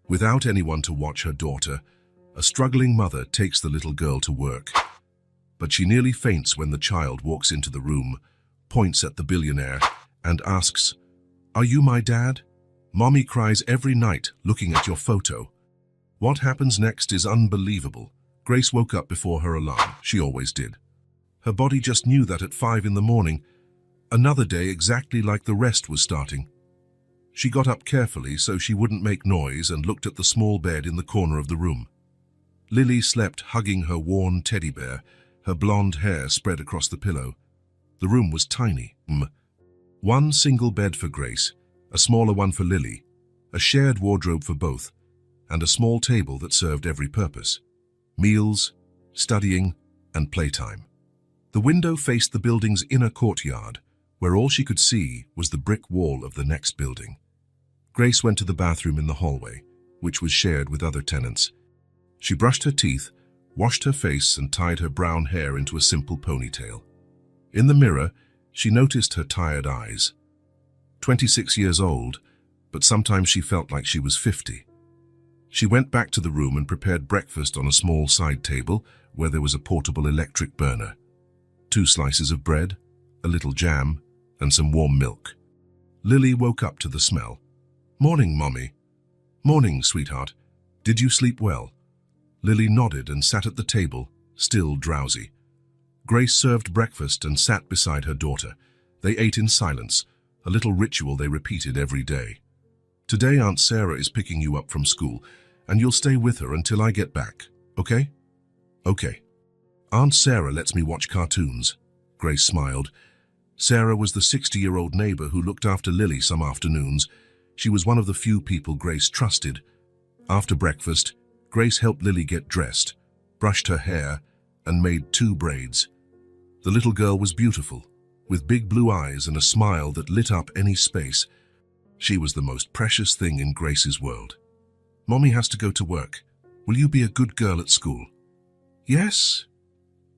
Without anyone to watch her daughter, a struggling mother takes the little girl to work. But she nearly faints when the child walks into the room, points at the billionaire, and asks, "Are you my dad?" Mommy cries every night looking at your photo. What happens next is unbelievable. Grace woke up before her alarm. She always did. Her body just knew that at 5 in the morning, another day exactly like the rest was starting. She got up carefully so she wouldn't make noise and looked at the small bed in the corner of the room. Lily slept hugging her worn teddy bear, her blonde hair spread across the pillow. The room was tiny. One single bed for Grace, a smaller one for Lily, a shared wardrobe for both, and a small table that served every purpose: meals, studying, and playtime. The window faced the building's inner courtyard, where all she could see was the brick wall of the next building. Grace went to the bathroom in the hallway, which was shared with other tenants. She brushed her teeth, washed her face, and tied her brown hair into a simple ponytail. In the mirror, she noticed her tired eyes. 26 years old, but sometimes she felt like she was 50. She went back to the room and prepared breakfast on a small side table where there was a portable electric burner. 2 slices of bread, a little jam, and some warm milk. Lily woke up to the smell. "Morning, Mommy." "Morning, sweetheart. Did you sleep well?" Lily nodded and sat at the table, still drowsy. Grace served breakfast and sat beside her daughter. They ate in silence, a little ritual they repeated every day. "Today Aunt Sarah is picking you up from school, and you'll stay with her until I get back, okay?" "Okay." "Aunt Sarah lets me watch cartoons." Grace smiled. Sarah was the 60-year-old neighbor who looked after Lily some afternoons. She was one of the few people Grace trusted. After breakfast, Grace helped Lily get dressed, brushed her hair, and made 2 braids. The little girl was beautiful, with big blue eyes and a smile that lit up any space. She was the most precious thing in Grace's world. "Mommy has to go to work. Will you be a good girl at school?" "Yes."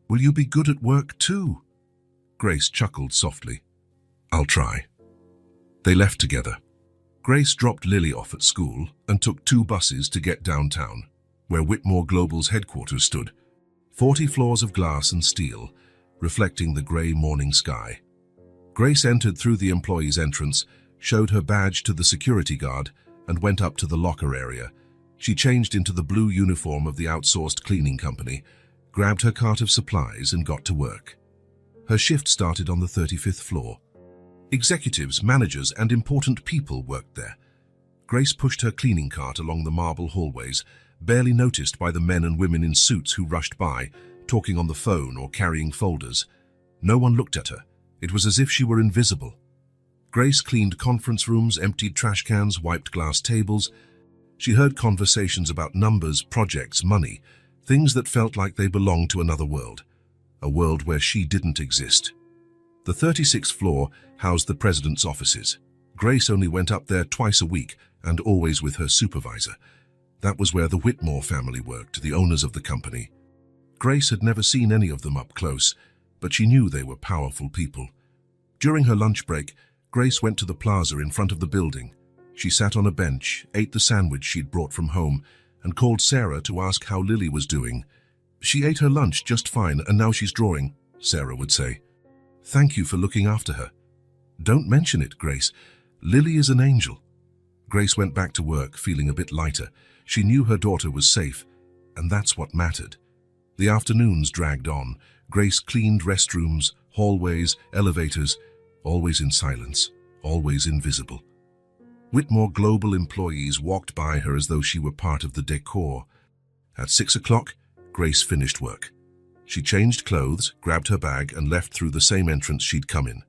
"Will you be good at work too?" Grace chuckled softly. "I'll try." They left together. Grace dropped Lily off at school and took 2 buses to get downtown, where Whitmore Global's headquarters stood. 40 floors of glass and steel, reflecting the grey morning sky. Grace entered through the employee's entrance, showed her badge to the security guard, and went up to the locker area. She changed into the blue uniform of the outsourced cleaning company, grabbed her cart of supplies, and got to work. Her shift started on the 35th floor. Executives, managers, and important people worked there. Grace pushed her cleaning cart along the marble hallways, barely noticed by the men and women in suits who rushed by, talking on the phone or carrying folders. No one looked at her. It was as if she were invisible. Grace cleaned conference rooms, emptied trash cans, wiped glass tables. She heard conversations about numbers, projects, money, things that felt like they belonged to another world, a world where she didn't exist. The 36th floor housed the president's offices. Grace only went up there twice a week, and always with her supervisor. That was where the Whitmore family worked, the owners of the company. Grace had never seen any of them up close, but she knew they were powerful people. During her lunch break, Grace went to the plaza in front of the building. She sat on a bench, ate the sandwich she'd brought from home, and called Sarah to ask how Lily was doing. "She ate her lunch just fine, and now she's drawing," Sarah would say. "Thank you for looking after her." "Don't mention it, Grace. Lily is an angel." Grace went back to work, feeling a bit lighter. She knew her daughter was safe, and that's what mattered. The afternoons dragged on. Grace cleaned restrooms, hallways, elevators, always in silence, always invisible. Whitmore Global employees walked by her as though she were part of the decor. At 6 o'clock, Grace finished work. She changed clothes, grabbed her bag, and left through the same entrance she'd come in.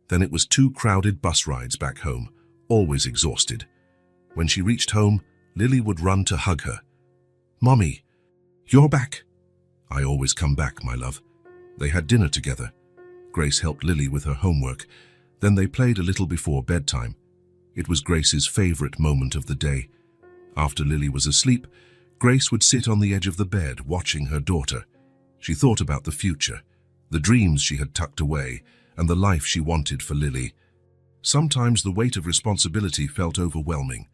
Then it was 2 crowded bus rides back home, always exhausted. When she reached home, Lily would run to hug her. "Mommy, you're back." "I always come back, my love." They had dinner together. Grace helped Lily with her homework. Then they played a little before bedtime. It was Grace's favorite moment of the day. After Lily was asleep, Grace would sit on the edge of the bed watching her daughter. She thought about the future, the dreams she had tucked away, and the life she wanted for Lily. Sometimes the weight of responsibility felt overwhelming.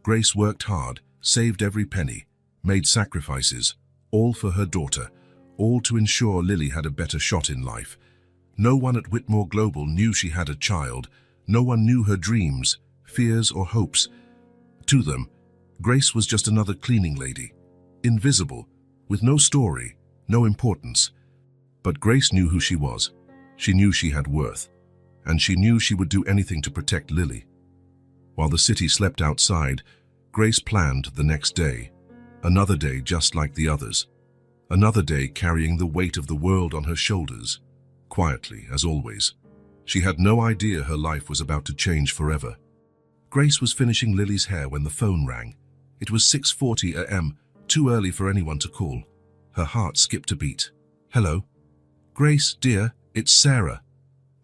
Grace worked hard, saved every penny, made sacrifices, all for her daughter, all to ensure Lily had a better shot in life. No one at Whitmore Global knew she had a child. No one knew her dreams, fears, or hopes. To them, Grace was just another cleaning lady, invisible, with no story, no importance. But Grace knew who she was. She knew she had worth, and she knew she would do anything to protect Lily. While the city slept outside, Grace planned the next day, another day just like the others, another day carrying the weight of the world on her shoulders, quietly as always. She had no idea her life was about to change forever. Grace was finishing Lily's hair when the phone rang. It was 6:40 a.m., too early for anyone to call. Her heart skipped a beat. "Hello?" "Grace, dear, it's Sarah."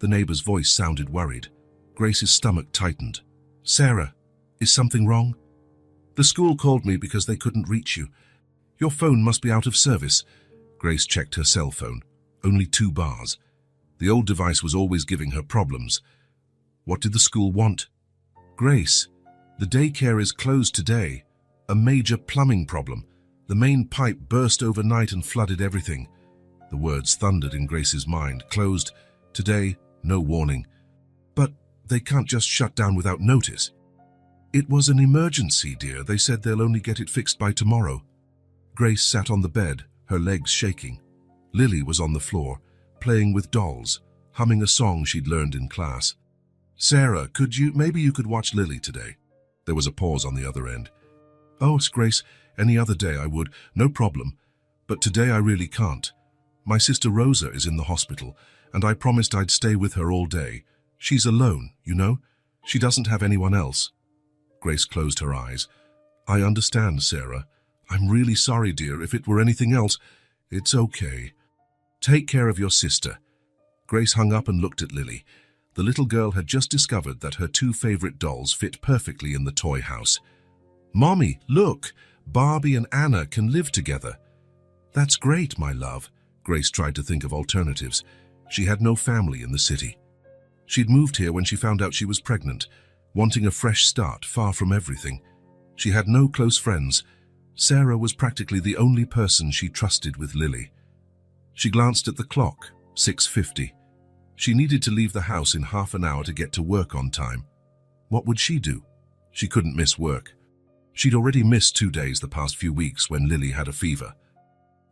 The neighbor's voice sounded worried. Grace's stomach tightened. "Sarah, is something wrong?" "The school called me because they couldn't reach you. Your phone must be out of service." Grace checked her cell phone. Only 2 bars. The old device was always giving her problems. What did the school want? "Grace, the daycare is closed today. A major plumbing problem. The main pipe burst overnight and flooded everything." The words thundered in Grace's mind. Closed today, no warning. "But they can't just shut down without notice." "It was an emergency, dear. They said they'll only get it fixed by tomorrow." Grace sat on the bed, her legs shaking. Lily was on the floor, playing with dolls, humming a song she'd learned in class. "Sarah, maybe you could watch Lily today?" There was a pause on the other end. "Oh, Grace, any other day I would, no problem. But today I really can't. My sister Rosa is in the hospital, and I promised I'd stay with her all day. She's alone, you know? She doesn't have anyone else." Grace closed her eyes. "I understand, Sarah. I'm really sorry, dear. If it were anything else, it's okay. Take care of your sister." Grace hung up and looked at Lily. The little girl had just discovered that her 2 favorite dolls fit perfectly in the toy house. "Mommy, look! Barbie and Anna can live together." "That's great, my love." Grace tried to think of alternatives. She had no family in the city. She'd moved here when she found out she was pregnant, wanting a fresh start, far from everything. She had no close friends. Sarah was practically the only person she trusted with Lily. She glanced at the clock, 6:50. She needed to leave the house in half an hour to get to work on time. What would she do? She couldn't miss work. She'd already missed 2 days the past few weeks when Lily had a fever.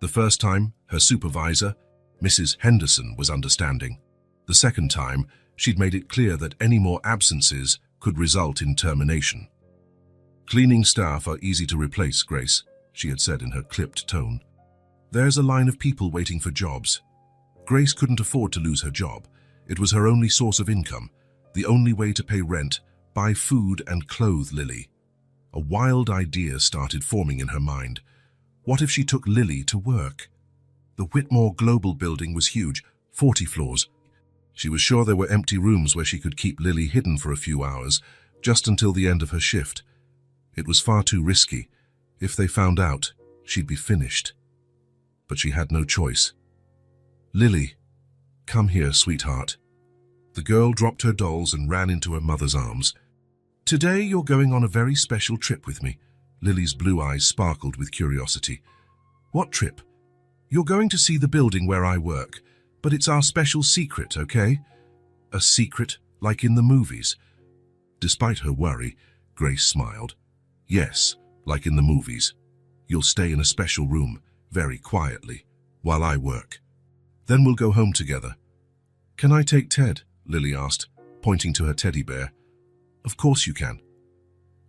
The first time, her supervisor, Mrs. Henderson, was understanding. The second time, she'd made it clear that any more absences could result in termination. "Cleaning staff are easy to replace, Grace," she had said in her clipped tone. "There's a line of people waiting for jobs." Grace couldn't afford to lose her job. It was her only source of income, the only way to pay rent, buy food, and clothe Lily. A wild idea started forming in her mind. What if she took Lily to work? The Whitmore Global building was huge, 40 floors. She was sure there were empty rooms where she could keep Lily hidden for a few hours, just until the end of her shift. It was far too risky. If they found out, she'd be finished. But she had no choice. "Lily, come here, sweetheart." The girl dropped her dolls and ran into her mother's arms. "Today you're going on a very special trip with me." Lily's blue eyes sparkled with curiosity. "What trip?" "You're going to see the building where I work, but it's our special secret, okay?" "A secret, like in the movies?" Despite her worry, Grace smiled. "Yes, like in the movies. You'll stay in a special room, very quietly, while I work. Then we'll go home together." "Can I take Ted?" Lily asked, pointing to her teddy bear. "Of course you can."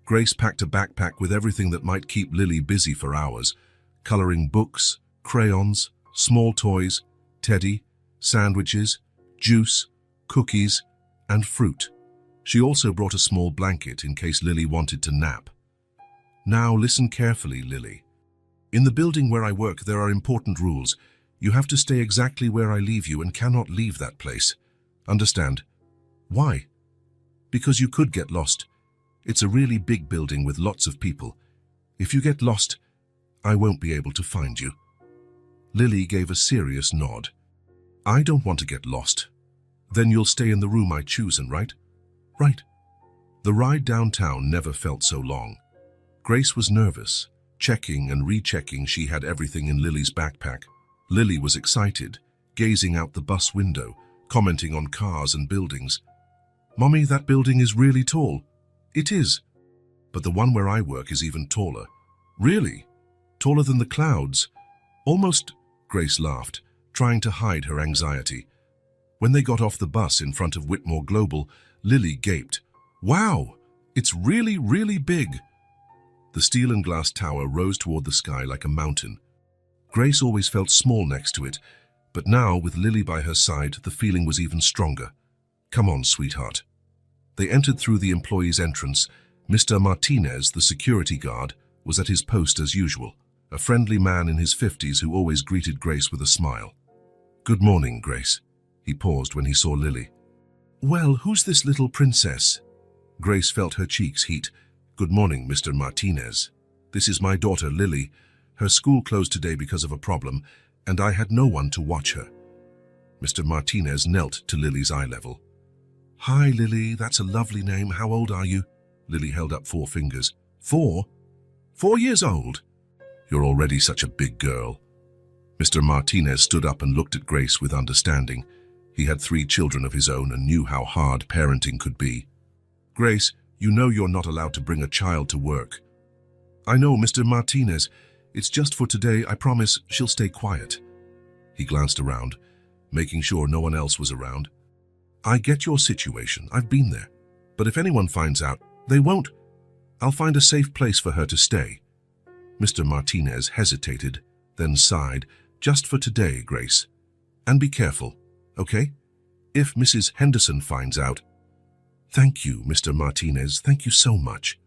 Grace packed a backpack with everything that might keep Lily busy for hours: coloring books, crayons, small toys, Teddy, sandwiches, juice, cookies, and fruit. She also brought a small blanket in case Lily wanted to nap. "Now listen carefully, Lily. In the building where I work, there are important rules. You have to stay exactly where I leave you and cannot leave that place. Understand?" "Why?" "Because you could get lost. It's a really big building with lots of people. If you get lost, I won't be able to find you." Lily gave a serious nod. "I don't want to get lost." "Then you'll stay in the room I choose, right?" "Right." The ride downtown never felt so long. Grace was nervous, checking and rechecking she had everything in Lily's backpack. Lily was excited, gazing out the bus window, commenting on cars and buildings. "Mommy, that building is really tall." "It is. But the one where I work is even taller." "Really? Taller than the clouds?" "Almost," Grace laughed, trying to hide her anxiety. When they got off the bus in front of Whitmore Global, Lily gaped. "Wow, it's really, really big." The steel and glass tower rose toward the sky like a mountain. Grace always felt small next to it, but now, with Lily by her side, the feeling was even stronger. "Come on, sweetheart." They entered through the employee's entrance. Mr. Martinez, the security guard, was at his post as usual, a friendly man in his 50s who always greeted Grace with a smile. "Good morning, Grace." He paused when he saw Lily. "Well, who's this little princess?" Grace felt her cheeks heat. "Good morning, Mr. Martinez. This is my daughter, Lily. Her school closed today because of a problem, and I had no one to watch her." Mr. Martinez knelt to Lily's eye level. "Hi, Lily, that's a lovely name. How old are you?" Lily held up 4 fingers. "4? 4 years old? You're already such a big girl." Mr. Martinez stood up and looked at Grace with understanding. He had 3 children of his own and knew how hard parenting could be. "Grace, you know you're not allowed to bring a child to work." "I know, Mr. Martinez. It's just for today. I promise she'll stay quiet." He glanced around, making sure no one else was around. "I get your situation. I've been there. But if anyone finds out, they won't. I'll find a safe place for her to stay." Mr. Martinez hesitated, then sighed. "Just for today, Grace. And be careful, okay? If Mrs. Henderson finds out—" "Thank you, Mr. Martinez. Thank you so much."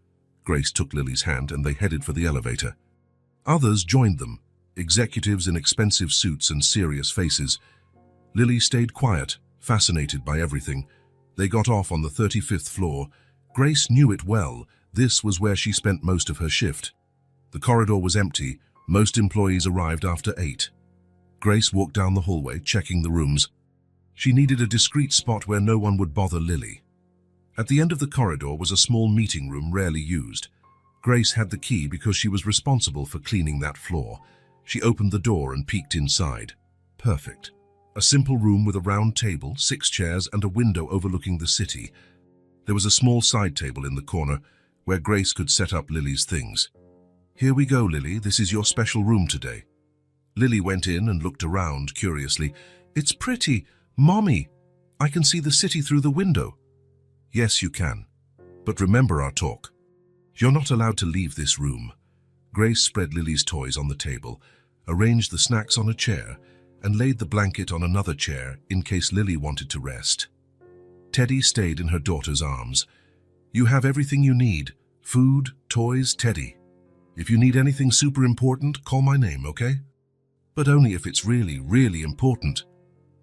Grace took Lily's hand and they headed for the elevator. Others joined them, executives in expensive suits and serious faces. Lily stayed quiet, fascinated by everything. They got off on the 35th floor. Grace knew it well. This was where she spent most of her shift. The corridor was empty. Most employees arrived after 8. Grace walked down the hallway, checking the rooms. She needed a discreet spot where no one would bother Lily. At the end of the corridor was a small meeting room rarely used. Grace had the key because she was responsible for cleaning that floor. She opened the door and peeked inside. Perfect. A simple room with a round table, 6 chairs, and a window overlooking the city. There was a small side table in the corner where Grace could set up Lily's things. "Here we go, Lily. This is your special room today." Lily went in and looked around curiously. "It's pretty. Mommy, I can see the city through the window." "Yes, you can. But remember our talk. You're not allowed to leave this room." Grace spread Lily's toys on the table, arranged the snacks on a chair, and laid the blanket on another chair in case Lily wanted to rest. Teddy stayed in her daughter's arms. "You have everything you need. Food, toys, Teddy. If you need anything super important, call my name, okay? But only if it's really, really important."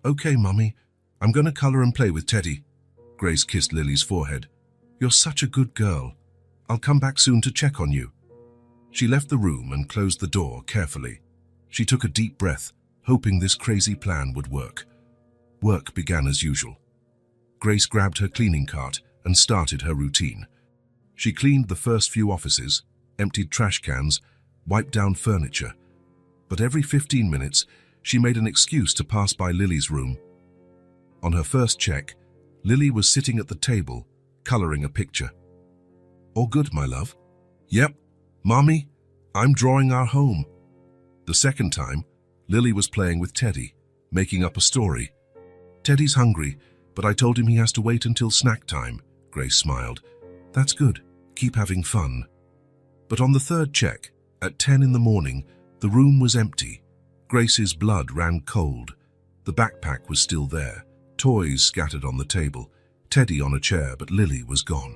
"Okay, Mummy. I'm going to color and play with Teddy." Grace kissed Lily's forehead. "You're such a good girl. I'll come back soon to check on you." She left the room and closed the door carefully. She took a deep breath, hoping this crazy plan would work. Work began as usual. Grace grabbed her cleaning cart and started her routine. She cleaned the first few offices, emptied trash cans, wiped down furniture. But every 15 minutes, she made an excuse to pass by Lily's room. On her first check, Lily was sitting at the table, coloring a picture. "All good, my love?" "Yep. Mommy, I'm drawing our home." The second time, Lily was playing with Teddy, making up a story. "Teddy's hungry, but I told him he has to wait until snack time," Grace smiled. "That's good. Keep having fun." But on the third check, at 10 in the morning, the room was empty. Grace's blood ran cold. The backpack was still there, toys scattered on the table, Teddy on a chair, but Lily was gone.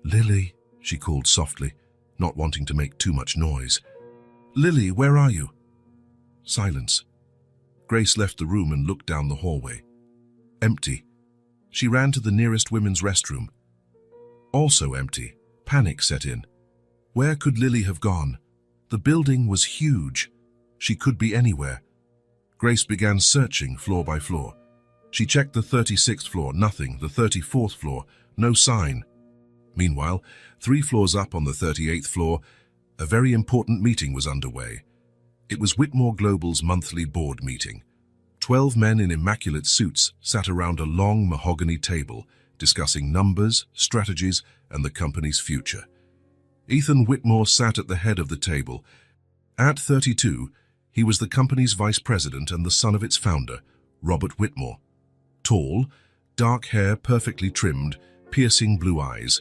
"Lily," she called softly, not wanting to make too much noise. "Lily, where are you?" Silence. Grace left the room and looked down the hallway. Empty. She ran to the nearest women's restroom. Also empty. Panic set in. Where could Lily have gone? The building was huge. She could be anywhere. Grace began searching floor by floor. She checked the 36th floor, nothing. The 34th floor, no sign. Meanwhile, 3 floors up on the 38th floor, a very important meeting was underway. It was Whitmore Global's monthly board meeting. 12 men in immaculate suits sat around a long mahogany table, discussing numbers, strategies, and the company's future. Ethan Whitmore sat at the head of the table. At 32, he was the company's vice president and the son of its founder, Robert Whitmore. Tall, dark hair perfectly trimmed, piercing blue eyes.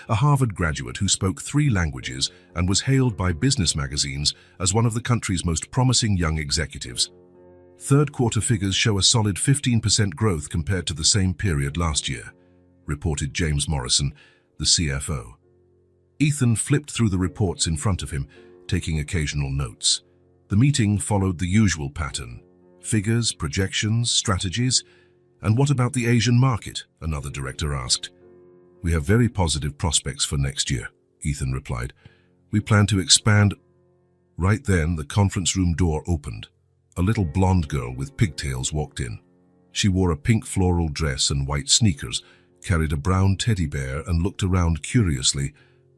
A Harvard graduate who spoke 3 languages and was hailed by business magazines as one of the country's most promising young executives. Third-quarter figures show a solid 15% growth compared to the same period last year, reported James Morrison, the CFO. Ethan flipped through the reports in front of him, taking occasional notes. The meeting followed the usual pattern: figures, projections, strategies. "And what about the Asian market?" another director asked. "We have very positive prospects for next year," Ethan replied. "We plan to expand." Right then, the conference room door opened. A little blonde girl with pigtails walked in. She wore a pink floral dress and white sneakers, carried a brown teddy bear, and looked around curiously,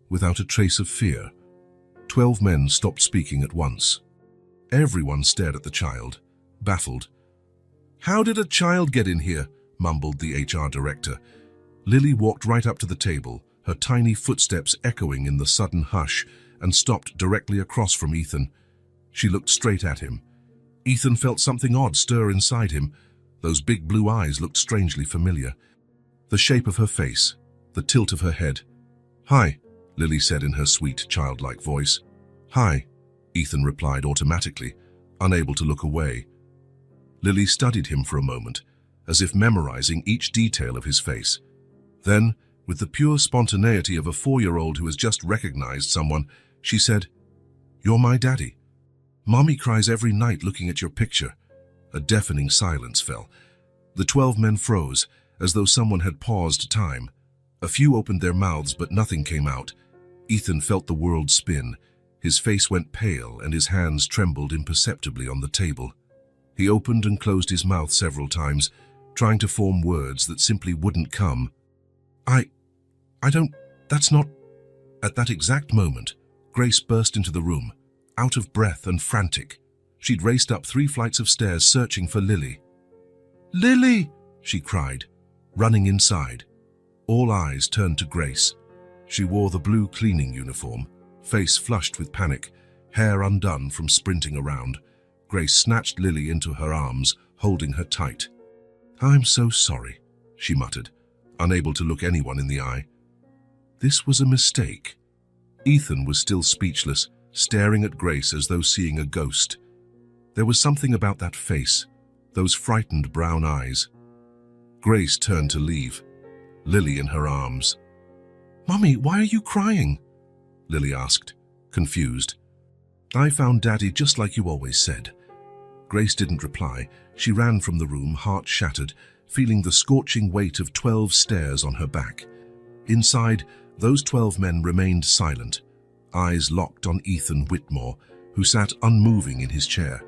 without a trace of fear. 12 men stopped speaking at once. Everyone stared at the child, baffled. "How did a child get in here?" mumbled the HR director. Lily walked right up to the table, her tiny footsteps echoing in the sudden hush, and stopped directly across from Ethan. She looked straight at him. Ethan felt something odd stir inside him. Those big blue eyes looked strangely familiar. The shape of her face, the tilt of her head. "Hi," Lily said in her sweet, childlike voice. "Hi," Ethan replied automatically, unable to look away. Lily studied him for a moment, as if memorizing each detail of his face. Then, with the pure spontaneity of a 4-year-old who has just recognized someone, she said, "You're my daddy. Mommy cries every night looking at your picture." A deafening silence fell. The 12 men froze, as though someone had paused time. A few opened their mouths, but nothing came out. Ethan felt the world spin. His face went pale, and his hands trembled imperceptibly on the table. He opened and closed his mouth several times, trying to form words that simply wouldn't come. I don't, that's not... At that exact moment, Grace burst into the room, out of breath and frantic. She'd raced up 3 flights of stairs searching for Lily. "Lily!" she cried, running inside. All eyes turned to Grace. She wore the blue cleaning uniform, face flushed with panic, hair undone from sprinting around. Grace snatched Lily into her arms, holding her tight. "I'm so sorry," she muttered, unable to look anyone in the eye. This was a mistake. Ethan was still speechless, staring at Grace as though seeing a ghost. There was something about that face, those frightened brown eyes. Grace turned to leave, Lily in her arms. "Mommy, why are you crying?" Lily asked, confused. "I found Daddy just like you always said." Grace didn't reply. She ran from the room, heart shattered, feeling the scorching weight of 12 stairs on her back. Inside, those 12 men remained silent, eyes locked on Ethan Whitmore, who sat unmoving in his chair,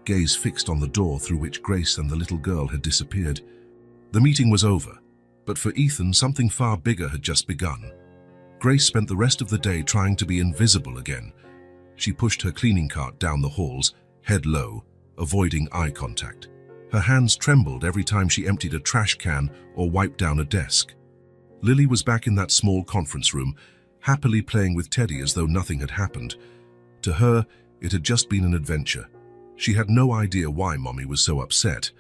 gaze fixed on the door through which Grace and the little girl had disappeared. The meeting was over, but for Ethan, something far bigger had just begun. Grace spent the rest of the day trying to be invisible again. She pushed her cleaning cart down the halls, head low, avoiding eye contact. Her hands trembled every time she emptied a trash can or wiped down a desk. Lily was back in that small conference room, happily playing with Teddy as though nothing had happened. To her, it had just been an adventure. She had no idea why Mommy was so upset.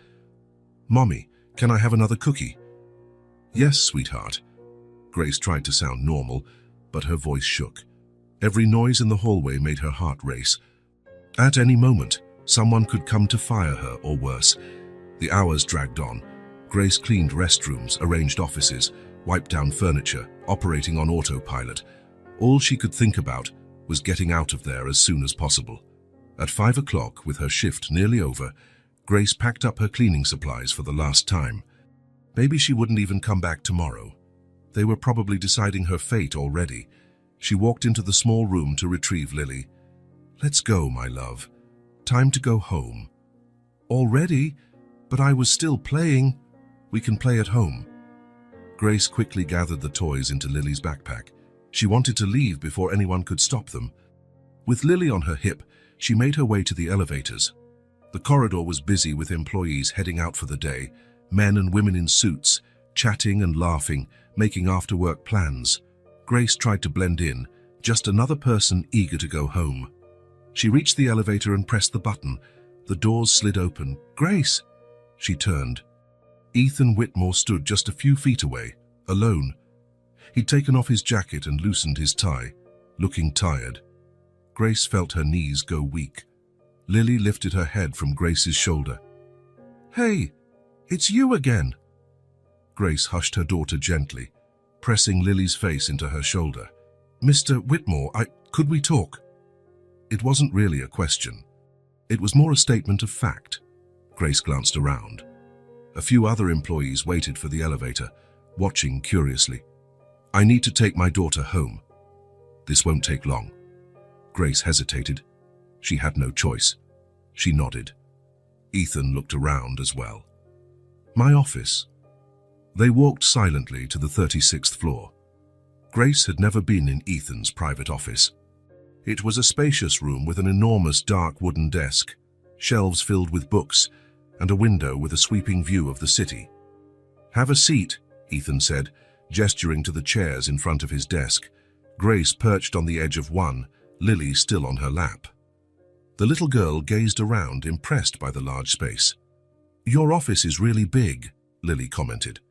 "Mommy, can I have another cookie?" "Yes, sweetheart." Grace tried to sound normal, but her voice shook. Every noise in the hallway made her heart race. At any moment, someone could come to fire her or worse. The hours dragged on. Grace cleaned restrooms, arranged offices, wiped down furniture, operating on autopilot. All she could think about was getting out of there as soon as possible. At 5 o'clock, with her shift nearly over, Grace packed up her cleaning supplies for the last time. Maybe she wouldn't even come back tomorrow. They were probably deciding her fate already. She walked into the small room to retrieve Lily. "Let's go, my love. Time to go home." "Already? But I was still playing." "We can play at home." Grace quickly gathered the toys into Lily's backpack. She wanted to leave before anyone could stop them. With Lily on her hip, she made her way to the elevators. The corridor was busy with employees heading out for the day, men and women in suits, chatting and laughing, making after-work plans. Grace tried to blend in, just another person eager to go home. She reached the elevator and pressed the button. The doors slid open. "Grace!" She turned. Ethan Whitmore stood just a few feet away, alone. He'd taken off his jacket and loosened his tie, looking tired. Grace felt her knees go weak. Lily lifted her head from Grace's shoulder. "Hey, it's you again!" Grace hushed her daughter gently, pressing Lily's face into her shoulder. "Mr. Whitmore, could we talk?" It wasn't really a question. It was more a statement of fact. Grace glanced around. A few other employees waited for the elevator, watching curiously. "I need to take my daughter home. This won't take long." Grace hesitated. She had no choice. She nodded. Ethan looked around as well. "My office." They walked silently to the 36th floor. Grace had never been in Ethan's private office. It was a spacious room with an enormous dark wooden desk, shelves filled with books, and a window with a sweeping view of the city. "Have a seat," Ethan said, gesturing to the chairs in front of his desk. Grace perched on the edge of one, Lily still on her lap. The little girl gazed around, impressed by the large space. "Your office is really big," Lily commented.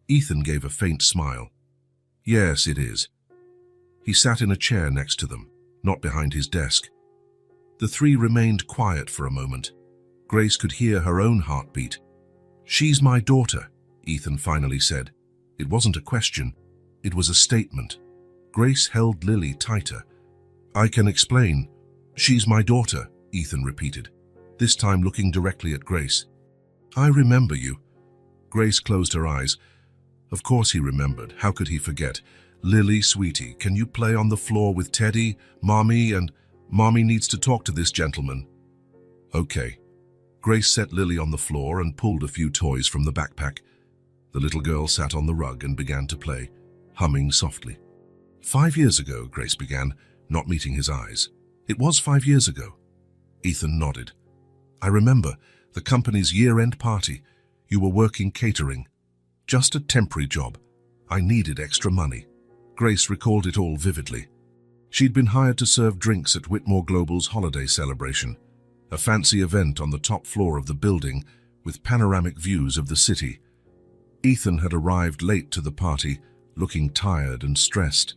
Ethan gave a faint smile. "Yes, it is." He sat in a chair next to them, not behind his desk. The three remained quiet for a moment. Grace could hear her own heartbeat. "She's my daughter," Ethan finally said. It wasn't a question, it was a statement. Grace held Lily tighter. "I can explain. She's my daughter," Ethan repeated, this time looking directly at Grace. "I remember you." Grace closed her eyes. Of course he remembered. How could he forget? "Lily, sweetie, can you play on the floor with Teddy, Mommy, and Mommy needs to talk to this gentleman." "Okay." Grace set Lily on the floor and pulled a few toys from the backpack. The little girl sat on the rug and began to play, humming softly. "5 years ago," Grace began, not meeting his eyes. "It was 5 years ago." Ethan nodded. "I remember the company's year-end party. You were working catering. Just a temporary job. I needed extra money." Grace recalled it all vividly. She'd been hired to serve drinks at Whitmore Global's holiday celebration, a fancy event on the top floor of the building with panoramic views of the city. Ethan had arrived late to the party, looking tired and stressed.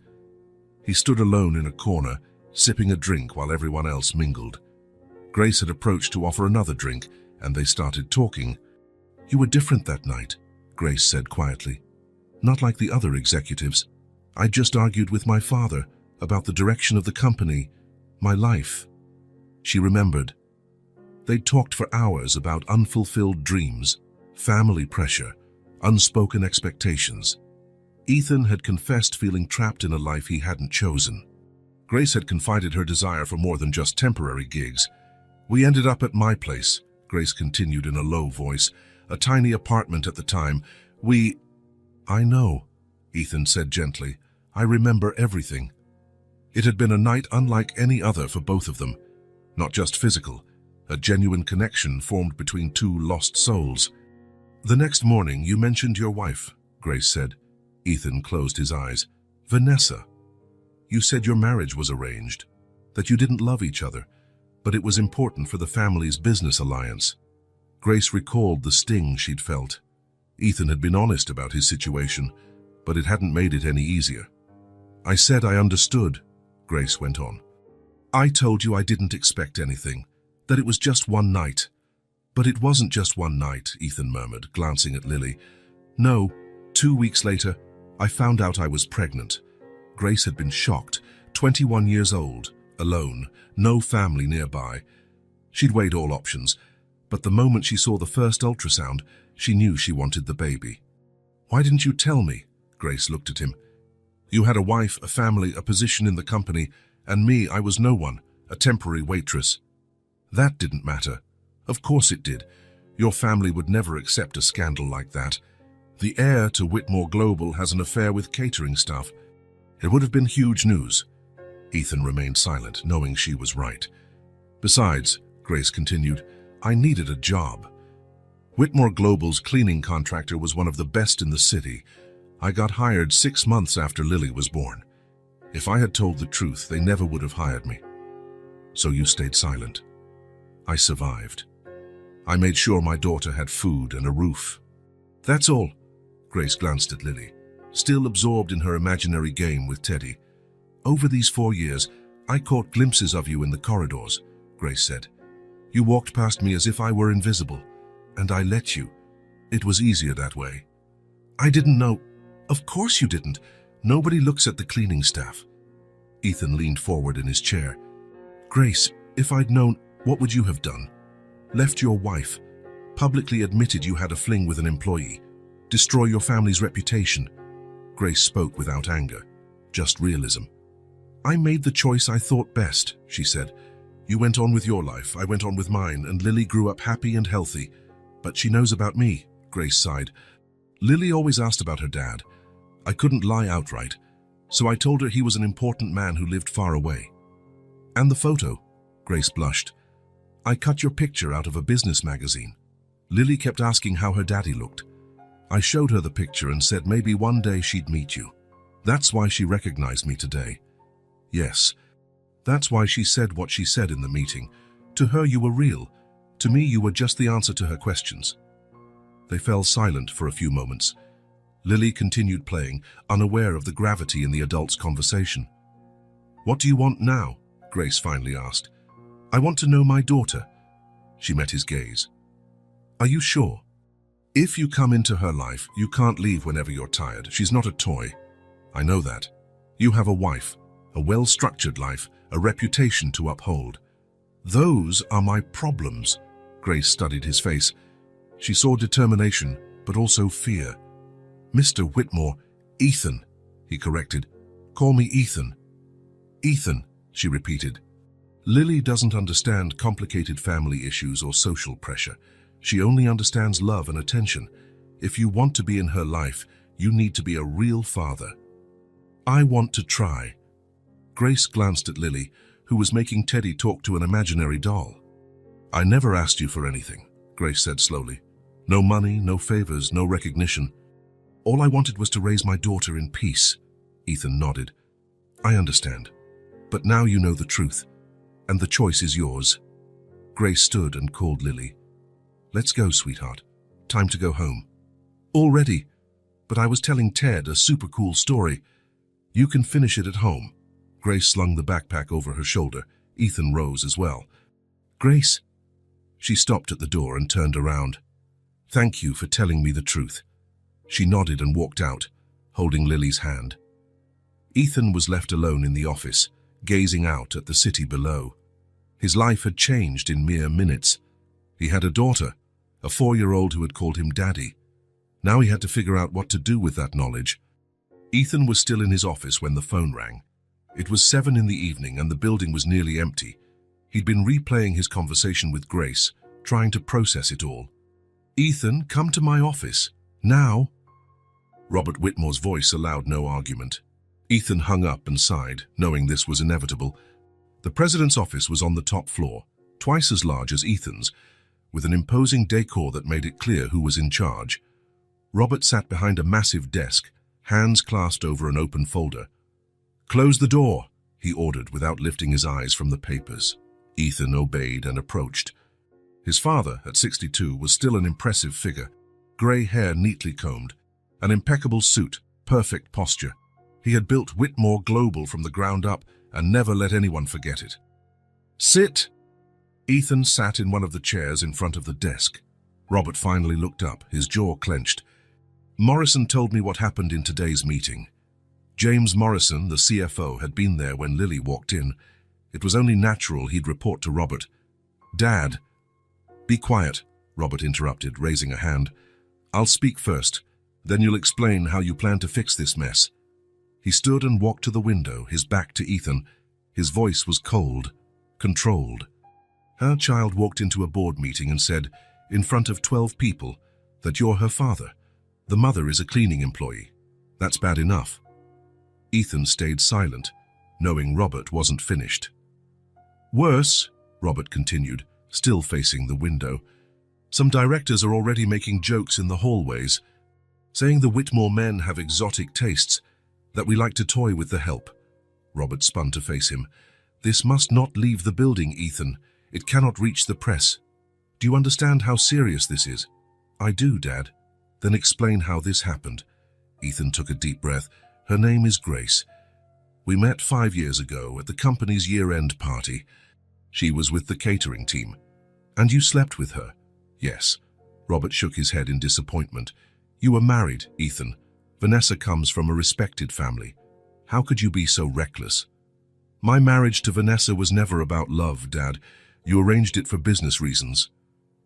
He stood alone in a corner, sipping a drink while everyone else mingled. Grace had approached to offer another drink, and they started talking. "You were different that night," Grace said quietly. "Not like the other executives. I just argued with my father about the direction of the company, my life." She remembered. They'd talked for hours about unfulfilled dreams, family pressure, unspoken expectations. Ethan had confessed feeling trapped in a life he hadn't chosen. Grace had confided her desire for more than just temporary gigs. "We ended up at my place," Grace continued in a low voice, "a tiny apartment at the time. "I know," Ethan said gently. "I remember everything." It had been a night unlike any other for both of them. Not just physical, a genuine connection formed between two lost souls. "The next morning you mentioned your wife," Grace said. Ethan closed his eyes. "Vanessa. You said your marriage was arranged, that you didn't love each other, but it was important for the family's business alliance." Grace recalled the sting she'd felt. Ethan had been honest about his situation, but it hadn't made it any easier. "I said I understood," Grace went on. "I told you I didn't expect anything, that it was just one night." "But it wasn't just one night," Ethan murmured, glancing at Lily. "No, 2 weeks later, I found out I was pregnant." Grace had been shocked. 21 years old, alone, no family nearby. She'd weighed all options, but the moment she saw the first ultrasound, she knew she wanted the baby. "Why didn't you tell me?" Grace looked at him. "You had a wife, a family, a position in the company, and me, I was no one, a temporary waitress." "That didn't matter." "Of course it did. Your family would never accept a scandal like that. The heir to Whitmore Global has an affair with catering staff. It would have been huge news. Ethan remained silent, knowing she was right. Besides, Grace continued, I needed a job. Whitmore Global's cleaning contractor was one of the best in the city. I got hired 6 months after Lily was born. If I had told the truth, they never would have hired me. So you stayed silent. I survived. I made sure my daughter had food and a roof. That's all. Grace glanced at Lily, still absorbed in her imaginary game with Teddy. Over these 4 years, I caught glimpses of you in the corridors, Grace said. You walked past me as if I were invisible, and I let you. It was easier that way. I didn't know. Of course you didn't. Nobody looks at the cleaning staff. Ethan leaned forward in his chair. Grace, if I'd known, what would you have done? Left your wife, publicly admitted you had a fling with an employee, destroy your family's reputation. Grace spoke without anger, just realism. I made the choice I thought best, she said. You went on with your life, I went on with mine, and Lily grew up happy and healthy. But she knows about me, Grace sighed. Lily always asked about her dad. I couldn't lie outright, so I told her he was an important man who lived far away. And the photo, Grace blushed. I cut your picture out of a business magazine. Lily kept asking how her daddy looked. I showed her the picture and said maybe one day she'd meet you. That's why she recognized me today. Yes, that's why she said what she said in the meeting. To her you were real. To me you were just the answer to her questions. They fell silent for a few moments. Lily continued playing, unaware of the gravity in the adults' conversation. What do you want now? Grace finally asked. I want to know my daughter. She met his gaze. Are you sure? If you come into her life, you can't leave whenever you're tired. She's not a toy. I know that. You have a wife, a well-structured life, a reputation to uphold. Those are my problems. Grace studied his face. She saw determination, but also fear. Mr. Whitmore, Ethan, he corrected. Call me Ethan. Ethan, she repeated. Lily doesn't understand complicated family issues or social pressure. She only understands love and attention. If you want to be in her life, you need to be a real father. I want to try. Grace glanced at Lily, who was making Teddy talk to an imaginary doll. I never asked you for anything, Grace said slowly. No money, no favors, no recognition. All I wanted was to raise my daughter in peace. Ethan nodded. I understand. But now you know the truth, and the choice is yours. Grace stood and called Lily. Let's go, sweetheart. Time to go home. Already? But I was telling Ted a super cool story. You can finish it at home. Grace slung the backpack over her shoulder. Ethan rose as well. Grace? She stopped at the door and turned around. Thank you for telling me the truth. She nodded and walked out, holding Lily's hand. Ethan was left alone in the office, gazing out at the city below. His life had changed in mere minutes. He had a daughter, a 4-year-old who had called him Daddy. Now he had to figure out what to do with that knowledge. Ethan was still in his office when the phone rang. It was 7 in the evening and the building was nearly empty. He'd been replaying his conversation with Grace, trying to process it all. Ethan, come to my office. Now. Robert Whitmore's voice allowed no argument. Ethan hung up and sighed, knowing this was inevitable. The president's office was on the top floor, twice as large as Ethan's, with an imposing decor that made it clear who was in charge. Robert sat behind a massive desk, hands clasped over an open folder. Close the door, he ordered without lifting his eyes from the papers. Ethan obeyed and approached. His father, at 62, was still an impressive figure, grey hair neatly combed, an impeccable suit, perfect posture. He had built Whitmore Global from the ground up and never let anyone forget it. Sit! Ethan sat in one of the chairs in front of the desk. Robert finally looked up, his jaw clenched. Morrison told me what happened in today's meeting. James Morrison, the CFO, had been there when Lily walked in. It was only natural he'd report to Robert. Dad. Be quiet, Robert interrupted, raising a hand. I'll speak first, then you'll explain how you plan to fix this mess. He stood and walked to the window, his back to Ethan. His voice was cold, controlled. Her child walked into a board meeting and said, in front of 12 people, that you're her father. The mother is a cleaning employee. That's bad enough. Ethan stayed silent, knowing Robert wasn't finished. Worse, Robert continued, still facing the window. Some directors are already making jokes in the hallways, saying the Whitmore men have exotic tastes, that we like to toy with the help. Robert spun to face him. This must not leave the building, Ethan. It cannot reach the press. Do you understand how serious this is? I do, Dad. Then explain how this happened. Ethan took a deep breath. Her name is Grace. We met 5 years ago at the company's year-end party. She was with the catering team. And you slept with her? Yes. Robert shook his head in disappointment. You were married, Ethan. Vanessa comes from a respected family. How could you be so reckless? My marriage to Vanessa was never about love, Dad. You arranged it for business reasons.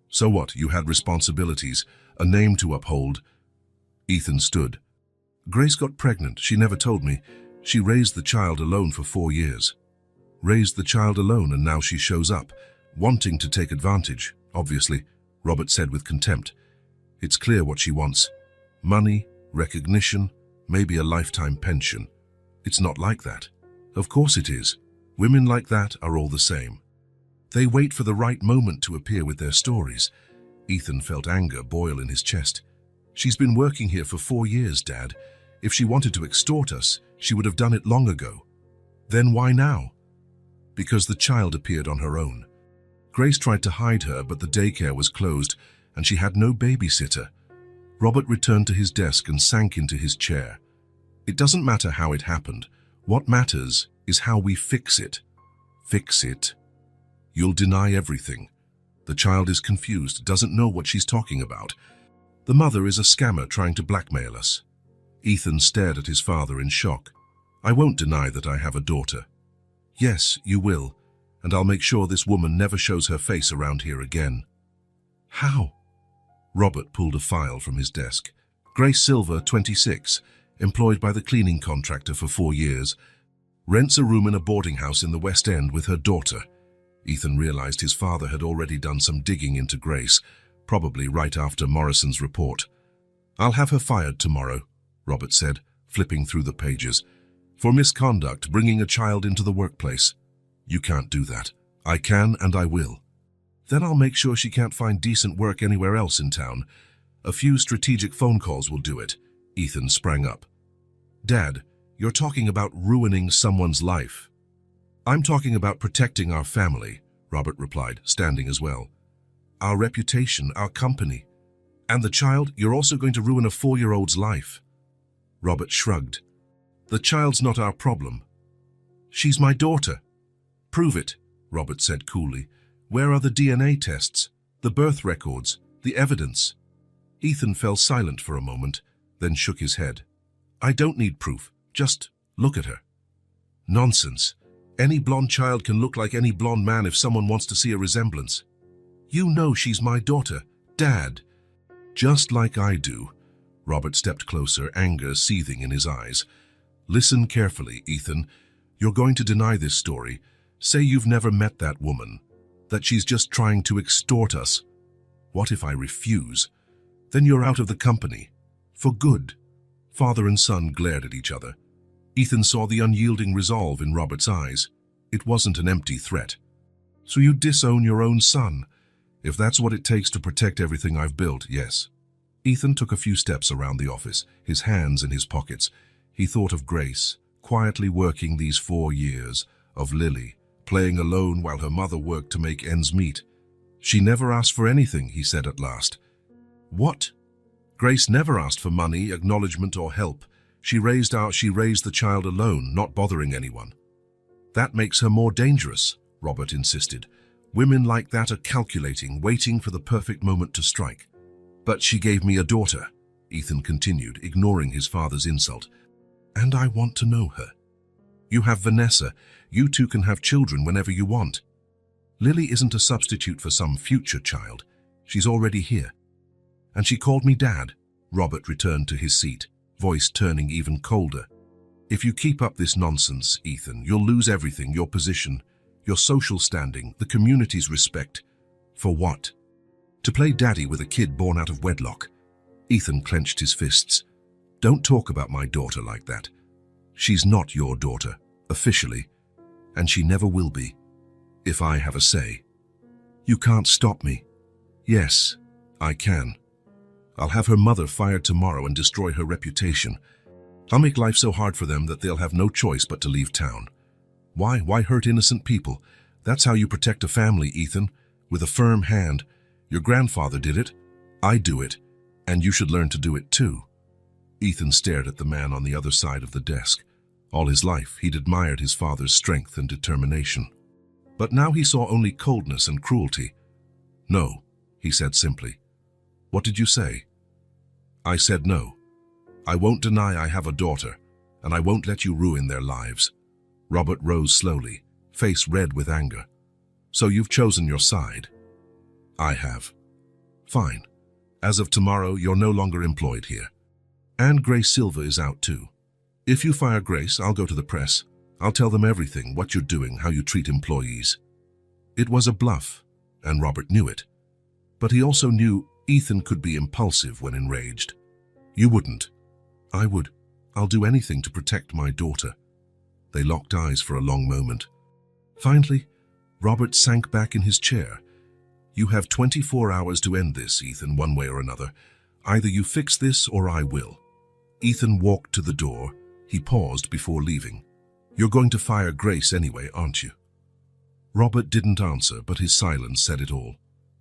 So what? You had responsibilities, a name to uphold. Ethan stood. Grace got pregnant. She never told me. She raised the child alone for 4 years. Raised the child alone, and now she shows up, wanting to take advantage, obviously, Robert said with contempt. It's clear what she wants. Money, recognition, maybe a lifetime pension. It's not like that. Of course it is. Women like that are all the same. They wait for the right moment to appear with their stories. Ethan felt anger boil in his chest. She's been working here for 4 years, Dad. If she wanted to extort us, she would have done it long ago. Then why now? Because the child appeared on her own. Grace tried to hide her, but the daycare was closed, and she had no babysitter. Robert returned to his desk and sank into his chair. It doesn't matter how it happened. What matters is how we fix it. Fix it? You'll deny everything. The child is confused, doesn't know what she's talking about. The mother is a scammer trying to blackmail us. Ethan stared at his father in shock. I won't deny that I have a daughter. Yes, you will, and I'll make sure this woman never shows her face around here again. How? Robert pulled a file from his desk. Grace Silver, 26, employed by the cleaning contractor for 4 years, rents a room in a boarding house in the West End with her daughter. Ethan realized his father had already done some digging into Grace, probably right after Morrison's report. I'll have her fired tomorrow, Robert said, flipping through the pages. For misconduct, bringing a child into the workplace. You can't do that. I can and I will. Then I'll make sure she can't find decent work anywhere else in town. A few strategic phone calls will do it. Ethan sprang up. Dad, you're talking about ruining someone's life. I'm talking about protecting our family, Robert replied, standing as well. Our reputation, our company. And the child, you're also going to ruin a 4-year-old's life. Robert shrugged. The child's not our problem. She's my daughter. Prove it, Robert said coolly. Where are the DNA tests, the birth records, the evidence? Ethan fell silent for a moment, then shook his head. I don't need proof. Just look at her. Nonsense. Any blonde child can look like any blonde man if someone wants to see a resemblance. You know she's my daughter, Dad. Just like I do. Robert stepped closer, anger seething in his eyes. Listen carefully, Ethan. You're going to deny this story. Say you've never met that woman, that she's just trying to extort us. What if I refuse? Then you're out of the company. For good. Father and son glared at each other. Ethan saw the unyielding resolve in Robert's eyes. It wasn't an empty threat. So you disown your own son? If that's what it takes to protect everything I've built, yes. Ethan took a few steps around the office, his hands in his pockets. He thought of Grace, quietly working these 4 years, of Lily, playing alone while her mother worked to make ends meet. She never asked for anything, he said at last. What? Grace never asked for money, acknowledgement, or help. She raised the child alone, not bothering anyone. That makes her more dangerous, Robert insisted. Women like that are calculating, waiting for the perfect moment to strike. But she gave me a daughter, Ethan continued, ignoring his father's insult. And I want to know her. You have Vanessa. You two can have children whenever you want. Lily isn't a substitute for some future child. She's already here. And she called me Dad. Robert returned to his seat, voice turning even colder. If you keep up this nonsense, Ethan, you'll lose everything, your position, your social standing, the community's respect. For what? To play daddy with a kid born out of wedlock. Ethan clenched his fists. Don't talk about my daughter like that. She's not your daughter, officially, and she never will be, if I have a say. You can't stop me. Yes, I can. I'll have her mother fired tomorrow and destroy her reputation. I'll make life so hard for them that they'll have no choice but to leave town. Why hurt innocent people? That's how you protect a family, Ethan, with a firm hand. Your grandfather did it. I do it, and you should learn to do it too. Ethan stared at the man on the other side of the desk. All his life, he'd admired his father's strength and determination. But now he saw only coldness and cruelty. No, he said simply. What did you say? I said no. I won't deny I have a daughter, and I won't let you ruin their lives. Robert rose slowly, face red with anger. So you've chosen your side? I have. Fine. As of tomorrow, you're no longer employed here. And Grace Silva is out too. If you fire Grace, I'll go to the press. I'll tell them everything, what you're doing, how you treat employees. It was a bluff, and Robert knew it. But he also knew Ethan could be impulsive when enraged. You wouldn't. I would. I'll do anything to protect my daughter. They locked eyes for a long moment. Finally, Robert sank back in his chair. You have 24 hours to end this, Ethan, one way or another. Either you fix this or I will. Ethan walked to the door. He paused before leaving. You're going to fire Grace anyway, aren't you? Robert didn't answer, but his silence said it all.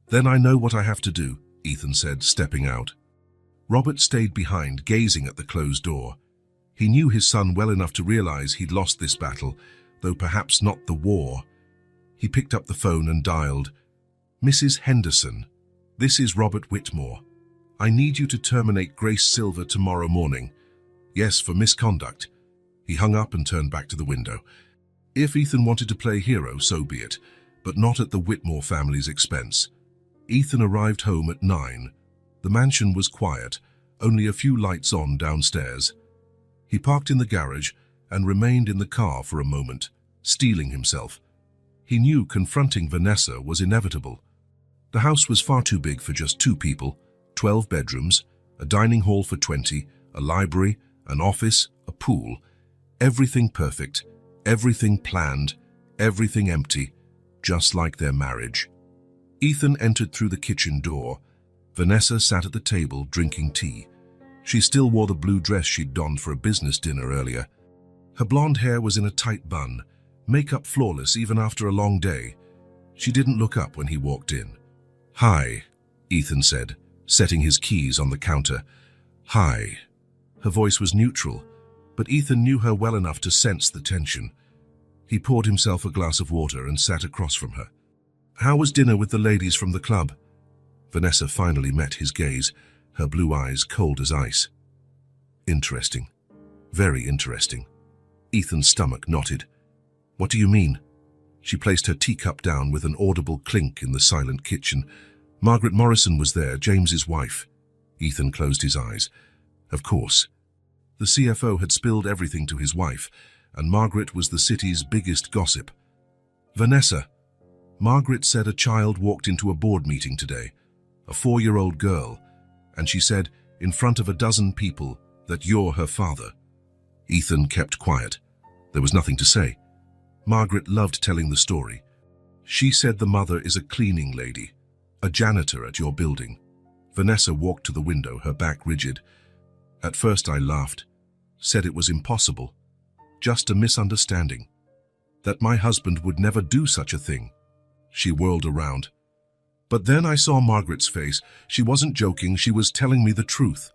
Then I know what I have to do, Ethan said, stepping out. Robert stayed behind, gazing at the closed door. He knew his son well enough to realize he'd lost this battle, though perhaps not the war. He picked up the phone and dialed. Mrs. Henderson, this is Robert Whitmore. I need you to terminate Grace Silva tomorrow morning. Yes, for misconduct. He hung up and turned back to the window. If Ethan wanted to play hero, so be it, but not at the Whitmore family's expense. Ethan arrived home at 9. The mansion was quiet, only a few lights on downstairs. He parked in the garage and remained in the car for a moment, steeling himself. He knew confronting Vanessa was inevitable. The house was far too big for just 2 people, 12 bedrooms, a dining hall for 20, a library, an office, a pool. Everything perfect, everything planned, everything empty, just like their marriage. Ethan entered through the kitchen door. Vanessa sat at the table drinking tea. She still wore the blue dress she'd donned for a business dinner earlier. Her blonde hair was in a tight bun, makeup flawless even after a long day. She didn't look up when he walked in. Hi, Ethan said, setting his keys on the counter. Hi. Her voice was neutral, but Ethan knew her well enough to sense the tension. He poured himself a glass of water and sat across from her. How was dinner with the ladies from the club? Vanessa finally met his gaze, her blue eyes cold as ice. Interesting. Very interesting. Ethan's stomach knotted. What do you mean? She placed her teacup down with an audible clink in the silent kitchen. Margaret Morrison was there, James's wife. Ethan closed his eyes. Of course. The CFO had spilled everything to his wife, and Margaret was the city's biggest gossip. Vanessa. Margaret said a child walked into a board meeting today, a 4-year-old girl, and she said, in front of a dozen people, that you're her father. Ethan kept quiet. There was nothing to say. Margaret loved telling the story. She said the mother is a cleaning lady, a janitor at your building. Vanessa walked to the window, her back rigid. At first I laughed, said it was impossible, just a misunderstanding, that my husband would never do such a thing. She whirled around. But then I saw Margaret's face. She wasn't joking, she was telling me the truth.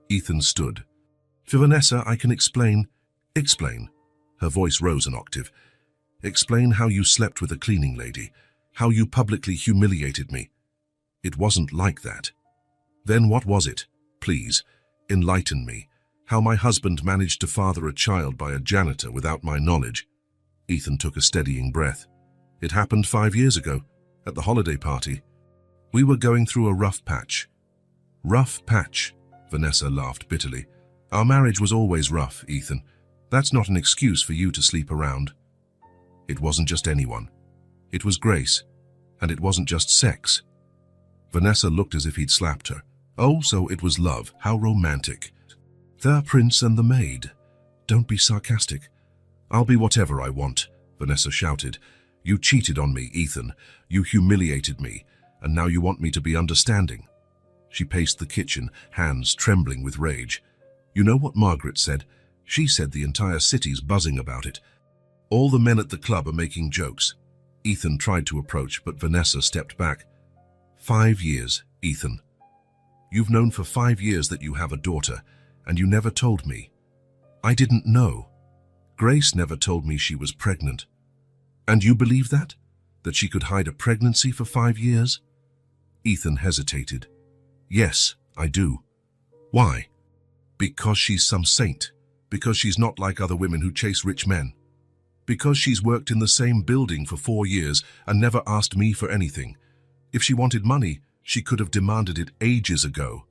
Ethan stood. For Vanessa, I can explain. Explain. Her voice rose an octave. Explain how you slept with a cleaning lady, how you publicly humiliated me. It wasn't like that. Then what was it? Please, enlighten me. How my husband managed to father a child by a janitor without my knowledge. Ethan took a steadying breath. It happened 5 years ago, at the holiday party. We were going through a rough patch. Rough patch, Vanessa laughed bitterly. Our marriage was always rough, Ethan. That's not an excuse for you to sleep around. It wasn't just anyone. It was Grace, and it wasn't just sex. Vanessa looked as if he'd slapped her, Oh, so it was love. How romantic. The prince and the maid. Don't be sarcastic. I'll be whatever I want, Vanessa shouted. You cheated on me, Ethan. You humiliated me, and now you want me to be understanding. She paced the kitchen, hands trembling with rage. You know what Margaret said? She said the entire city's buzzing about it. All the men at the club are making jokes. Ethan tried to approach, but Vanessa stepped back. 5 years, Ethan. You've known for 5 years that you have a daughter, and you never told me. I didn't know. Grace never told me she was pregnant. And you believe that? That she could hide a pregnancy for 5 years? Ethan hesitated. Yes, I do. Why? Because she's some saint. Because she's not like other women who chase rich men. Because she's worked in the same building for 4 years and never asked me for anything. If she wanted money, she could have demanded it ages ago.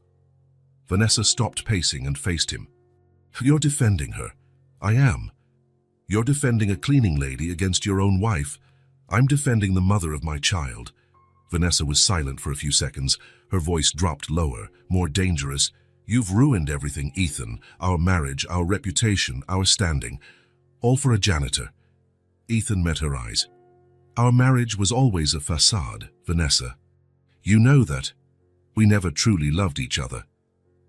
Vanessa stopped pacing and faced him. You're defending her. I am. You're defending a cleaning lady against your own wife. I'm defending the mother of my child. Vanessa was silent for a few seconds. Her voice dropped lower, more dangerous. You've ruined everything, Ethan. Our marriage, our reputation, our standing. All for a janitor. Ethan met her eyes. Our marriage was always a facade, Vanessa. You know that. We never truly loved each other.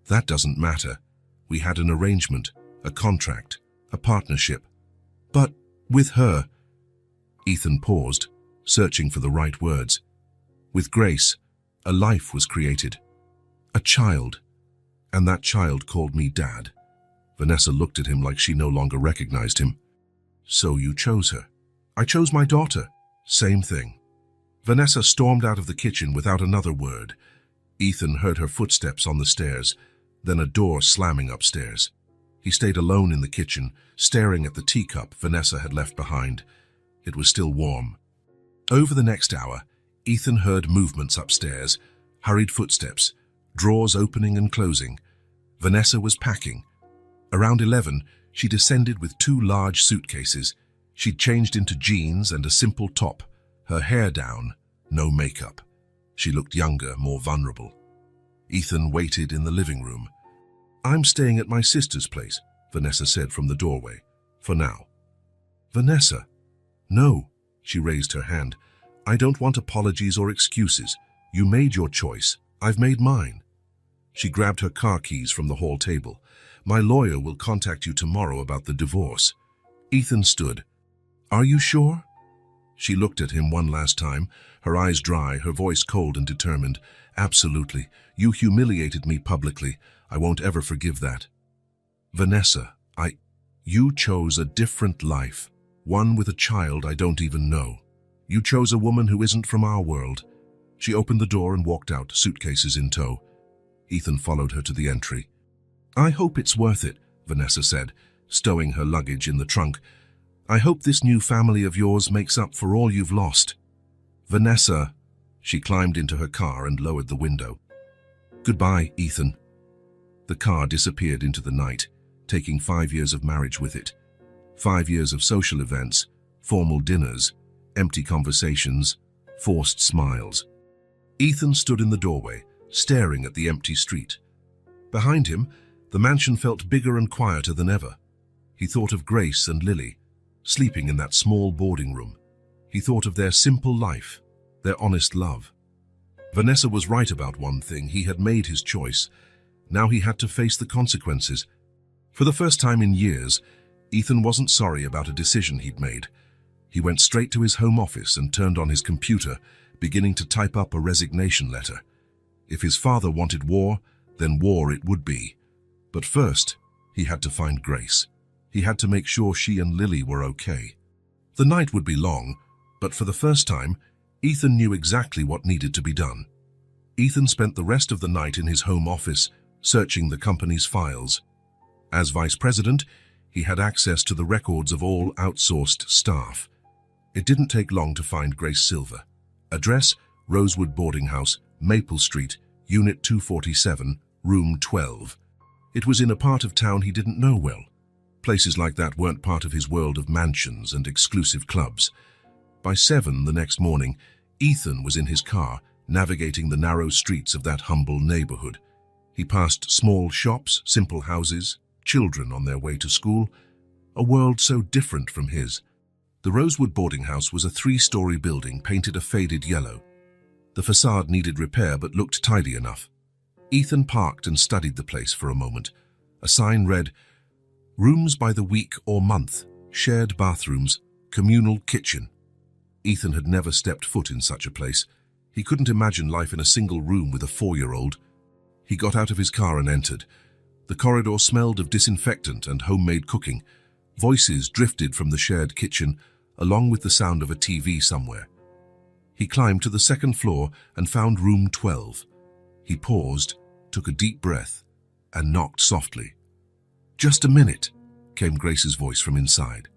That doesn't matter. We had an arrangement, a contract, a partnership. But with her... Ethan paused, searching for the right words. With Grace, a life was created. A child. And that child called me Dad. Vanessa looked at him like she no longer recognized him. So you chose her. I chose my daughter. Same thing. Vanessa stormed out of the kitchen without another word. Ethan heard her footsteps on the stairs, then a door slamming upstairs. He stayed alone in the kitchen, staring at the teacup Vanessa had left behind. It was still warm. Over the next hour, Ethan heard movements upstairs, hurried footsteps, drawers opening and closing. Vanessa was packing. Around 11, she descended with 2 large suitcases. She'd changed into jeans and a simple top, her hair down, no makeup. She looked younger, more vulnerable. Ethan waited in the living room. I'm staying at my sister's place, Vanessa said from the doorway. For now. Vanessa. No, she raised her hand. I don't want apologies or excuses. You made your choice. I've made mine. She grabbed her car keys from the hall table. My lawyer will contact you tomorrow about the divorce. Ethan stood. Are you sure? She looked at him one last time, her eyes dry, her voice cold and determined. Absolutely. You humiliated me publicly. I won't ever forgive that. Vanessa, you chose a different life. One with a child I don't even know. You chose a woman who isn't from our world. She opened the door and walked out, suitcases in tow. Ethan followed her to the entry. I hope it's worth it, Vanessa said, stowing her luggage in the trunk. I hope this new family of yours makes up for all you've lost. Vanessa, she climbed into her car and lowered the window. Goodbye, Ethan. The car disappeared into the night, taking 5 years of marriage with it. 5 years of social events, formal dinners, empty conversations, forced smiles. Ethan stood in the doorway, staring at the empty street. Behind him, the mansion felt bigger and quieter than ever. He thought of Grace and Lily, sleeping in that small boarding room. He thought of their simple life, their honest love. Vanessa was right about one thing. He had made his choice. Now he had to face the consequences. For the first time in years, Ethan wasn't sorry about a decision he'd made. He went straight to his home office and turned on his computer, beginning to type up a resignation letter. If his father wanted war, then war it would be. But first, he had to find Grace. He had to make sure she and Lily were okay. The night would be long, but for the first time, Ethan knew exactly what needed to be done. Ethan spent the rest of the night in his home office, searching the company's files. As vice president, he had access to the records of all outsourced staff. It didn't take long to find Grace Silver. Address, Rosewood Boarding House, Maple Street, Unit 247, Room 12. It was in a part of town he didn't know well. Places like that weren't part of his world of mansions and exclusive clubs. By 7 the next morning, Ethan was in his car, navigating the narrow streets of that humble neighborhood. He passed small shops, simple houses, children on their way to school, a world so different from his. The Rosewood boarding house was a 3-story building painted a faded yellow. The facade needed repair but looked tidy enough. Ethan parked and studied the place for a moment. A sign read, "Rooms by the week or month, shared bathrooms, communal kitchen." Ethan had never stepped foot in such a place. He couldn't imagine life in a single room with a 4-year-old. He got out of his car and entered. The corridor smelled of disinfectant and homemade cooking. Voices drifted from the shared kitchen, along with the sound of a TV somewhere. He climbed to the 2nd floor and found room 12. He paused, took a deep breath, and knocked softly. "Just a minute," came Grace's voice from inside.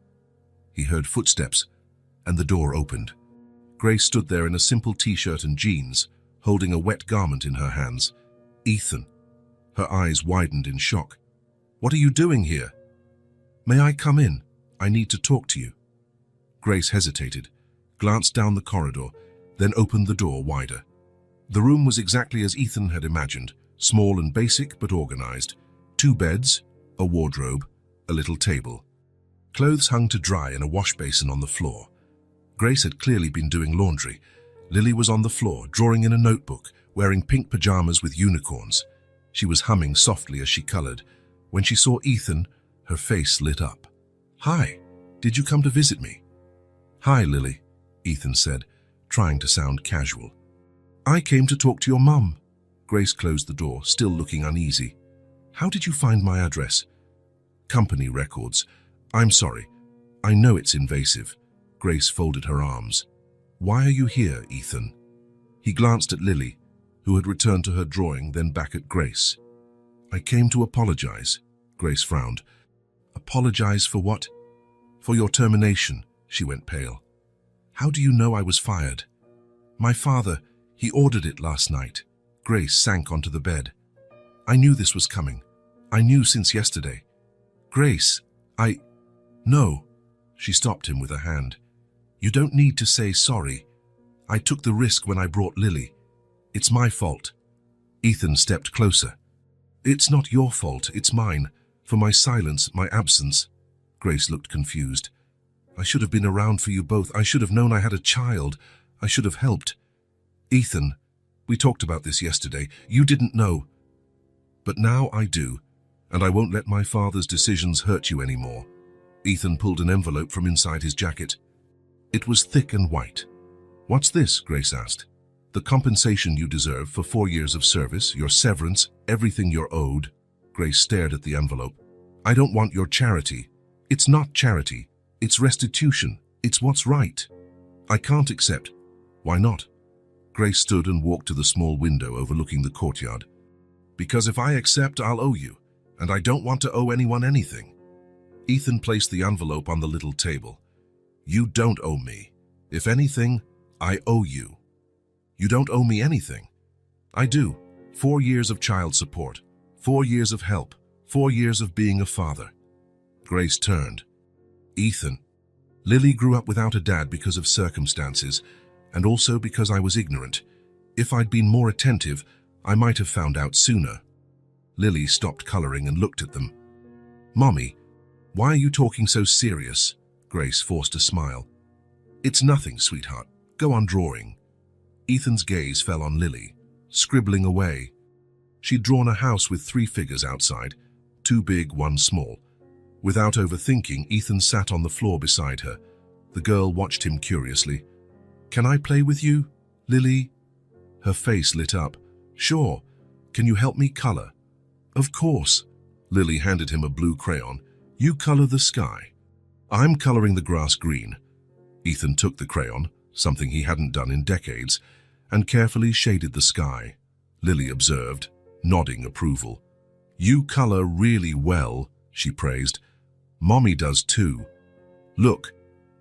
He heard footsteps, and the door opened. Grace stood there in a simple t-shirt and jeans, holding a wet garment in her hands. "Ethan." Her eyes widened in shock. "What are you doing here?" "May I come in? I need to talk to you." Grace hesitated, glanced down the corridor, then opened the door wider. The room was exactly as Ethan had imagined, small and basic but organized. 2 beds, a wardrobe, a little table. Clothes hung to dry in a wash basin on the floor. Grace had clearly been doing laundry. Lily was on the floor, drawing in a notebook, wearing pink pajamas with unicorns. She was humming softly as she colored. When she saw Ethan, her face lit up. "Hi, did you come to visit me?" "Hi, Lily," Ethan said, trying to sound casual. "I came to talk to your mum." Grace closed the door, still looking uneasy. "How did you find my address?" "Company records. I'm sorry. I know it's invasive." Grace folded her arms. "Why are you here, Ethan?" He glanced at Lily, who had returned to her drawing, then back at Grace. "I came to apologize." Grace frowned. "Apologize for what?" "For your termination." She went pale. "How do you know I was fired?" "My father, he ordered it last night." Grace sank onto the bed. "I knew this was coming. I knew since yesterday." "Grace, No." She stopped him with a hand. "You don't need to say sorry. I took the risk when I brought Lily. It's my fault." Ethan stepped closer. "It's not your fault, it's mine. For my silence, my absence." Grace looked confused. "I should have been around for you both. I should have known I had a child. I should have helped." "Ethan, we talked about this yesterday. You didn't know. But now I do, and I won't let my father's decisions hurt you anymore." Ethan pulled an envelope from inside his jacket. It was thick and white. "What's this?" Grace asked. "The compensation you deserve for 4 years of service, your severance, everything you're owed." Grace stared at the envelope. "I don't want your charity. It's not charity. It's restitution. It's what's right. I can't accept." "Why not?" Grace stood and walked to the small window overlooking the courtyard. "Because if I accept, I'll owe you, and I don't want to owe anyone anything." Ethan placed the envelope on the little table. "You don't owe me. If anything, I owe you." "You don't owe me anything." "I do. 4 years of child support, 4 years of help, 4 years of being a father." Grace turned. "Ethan, Lily grew up without a dad because of circumstances, and also because I was ignorant. If I'd been more attentive, I might have found out sooner." Lily stopped coloring and looked at them. "Mommy, why are you talking so serious?" Grace forced a smile. "It's nothing, sweetheart. Go on drawing." Ethan's gaze fell on Lily, scribbling away. She'd drawn a house with 3 figures outside, 2 big, 1 small. Without overthinking, Ethan sat on the floor beside her. The girl watched him curiously. "Can I play with you, Lily?" Her face lit up. "Sure. Can you help me color?" "Of course." Lily handed him a blue crayon. "You color the sky." "I'm coloring the grass green." Ethan took the crayon, something he hadn't done in decades, and carefully shaded the sky. Lily observed, nodding approval. "You color really well," she praised. "Mommy does too." "Look."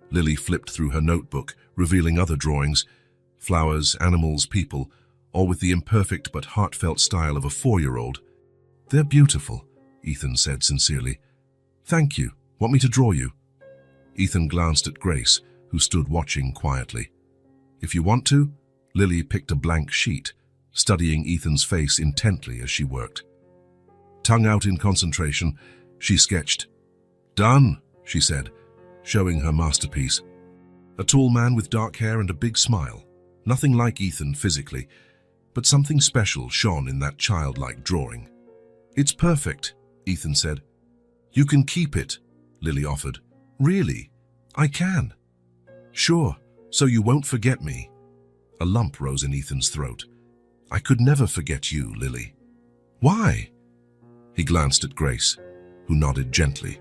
Lily flipped through her notebook, revealing other drawings. Flowers, animals, people, all with the imperfect but heartfelt style of a 4-year-old. "They're beautiful," Ethan said sincerely. "Thank you. Want me to draw you?" Ethan glanced at Grace, who stood watching quietly. "If you want to." Lily picked a blank sheet, studying Ethan's face intently as she worked. Tongue out in concentration, she sketched. "Done," she said, showing her masterpiece. A tall man with dark hair and a big smile. Nothing like Ethan physically, but something special shone in that childlike drawing. "It's perfect," Ethan said. "You can keep it," Lily offered. "Really? I can." "Sure, so you won't forget me." A lump rose in Ethan's throat. "I could never forget you, Lily." "Why?" He glanced at Grace, who nodded gently.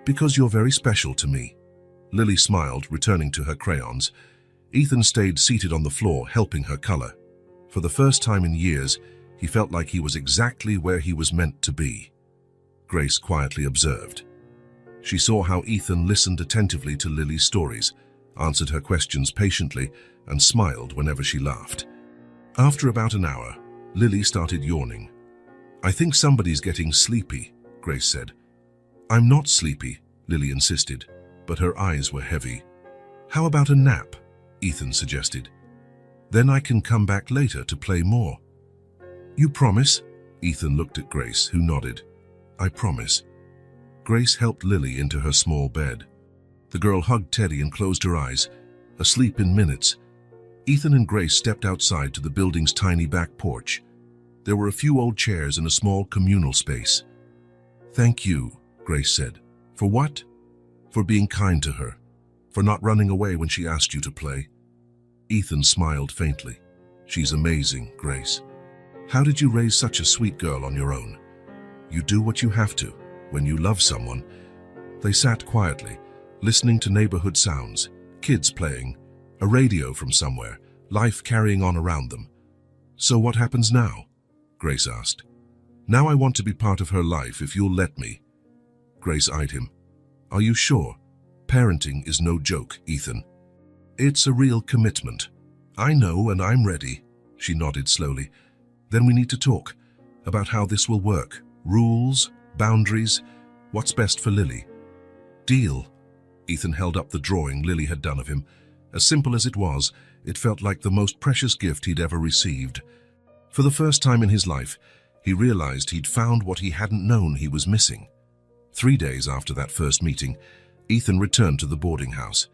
"Because you're very special to me." Lily smiled, returning to her crayons. Ethan stayed seated on the floor, helping her color. For the first time in years, he felt like he was exactly where he was meant to be. Grace quietly observed. She saw how Ethan listened attentively to Lily's stories, answered her questions patiently, and smiled whenever she laughed. After about an hour, Lily started yawning. "I think somebody's getting sleepy," Grace said. "I'm not sleepy," Lily insisted, but her eyes were heavy. "How about a nap?" Ethan suggested. "Then I can come back later to play more." "You promise?" Ethan looked at Grace, who nodded. "I promise." Grace helped Lily into her small bed. The girl hugged Teddy and closed her eyes, asleep in minutes. Ethan and Grace stepped outside to the building's tiny back porch. There were a few old chairs and a small communal space. "Thank you," Grace said. "For what?" "For being kind to her. For not running away when she asked you to play." Ethan smiled faintly. "She's amazing, Grace. How did you raise such a sweet girl on your own?" "You do what you have to, when you love someone." They sat quietly, listening to neighborhood sounds, kids playing, a radio from somewhere, life carrying on around them. "So what happens now?" Grace asked. "Now I want to be part of her life, if you'll let me." Grace eyed him. "Are you sure? Parenting is no joke, Ethan." "It's a real commitment." "I know, and I'm ready." She nodded slowly. "Then we need to talk about how this will work. Rules, boundaries, what's best for Lily." "Deal." Ethan held up the drawing Lily had done of him. As simple as it was, it felt like the most precious gift he'd ever received. For the first time in his life, he realized he'd found what he hadn't known he was missing. 3 days after that first meeting, Ethan returned to the boarding house.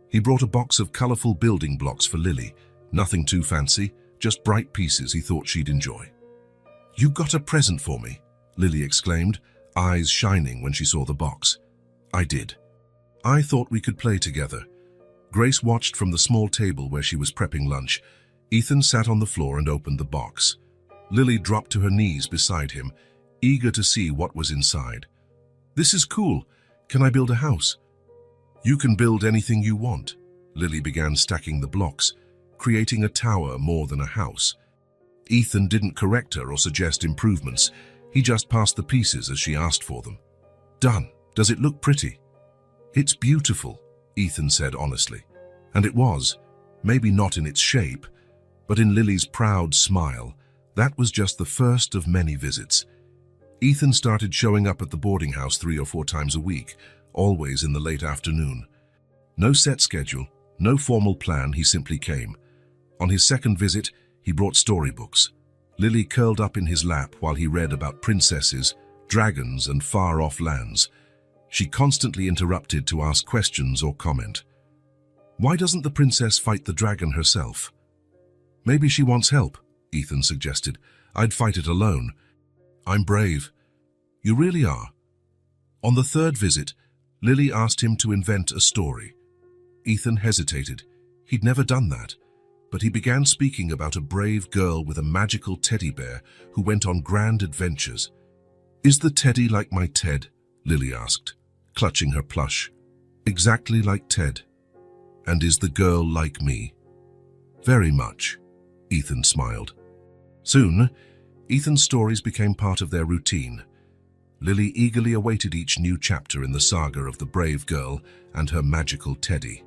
He brought a box of colorful building blocks for Lily. Nothing too fancy, just bright pieces he thought she'd enjoy. "You got a present for me," Lily exclaimed, eyes shining when she saw the box. "I did. I thought we could play together." Grace watched from the small table where she was prepping lunch. Ethan sat on the floor and opened the box. Lily dropped to her knees beside him, eager to see what was inside. "This is cool. Can I build a house?" "You can build anything you want." Lily began stacking the blocks, creating a tower more than a house. Ethan didn't correct her or suggest improvements. He just passed the pieces as she asked for them. "Done. Does it look pretty?" "It's beautiful," Ethan said honestly. And it was, maybe not in its shape, but in Lily's proud smile. That was just the first of many visits. Ethan started showing up at the boarding house 3 or 4 times a week, always in the late afternoon. No set schedule, no formal plan, he simply came. On his second visit, he brought storybooks. Lily curled up in his lap while he read about princesses, dragons, and far-off lands. She constantly interrupted to ask questions or comment. "Why doesn't the princess fight the dragon herself?" "Maybe she wants help," Ethan suggested. "I'd fight it alone." "I'm brave." "You really are." On the third visit, Lily asked him to invent a story. Ethan hesitated. He'd never done that, but he began speaking about a brave girl with a magical teddy bear who went on grand adventures. "Is the teddy like my Ted?" Lily asked, clutching her plush. "Exactly like Ted." "And is the girl like me?" "Very much," Ethan smiled. Soon, Ethan's stories became part of their routine. Lily eagerly awaited each new chapter in the saga of the brave girl and her magical teddy.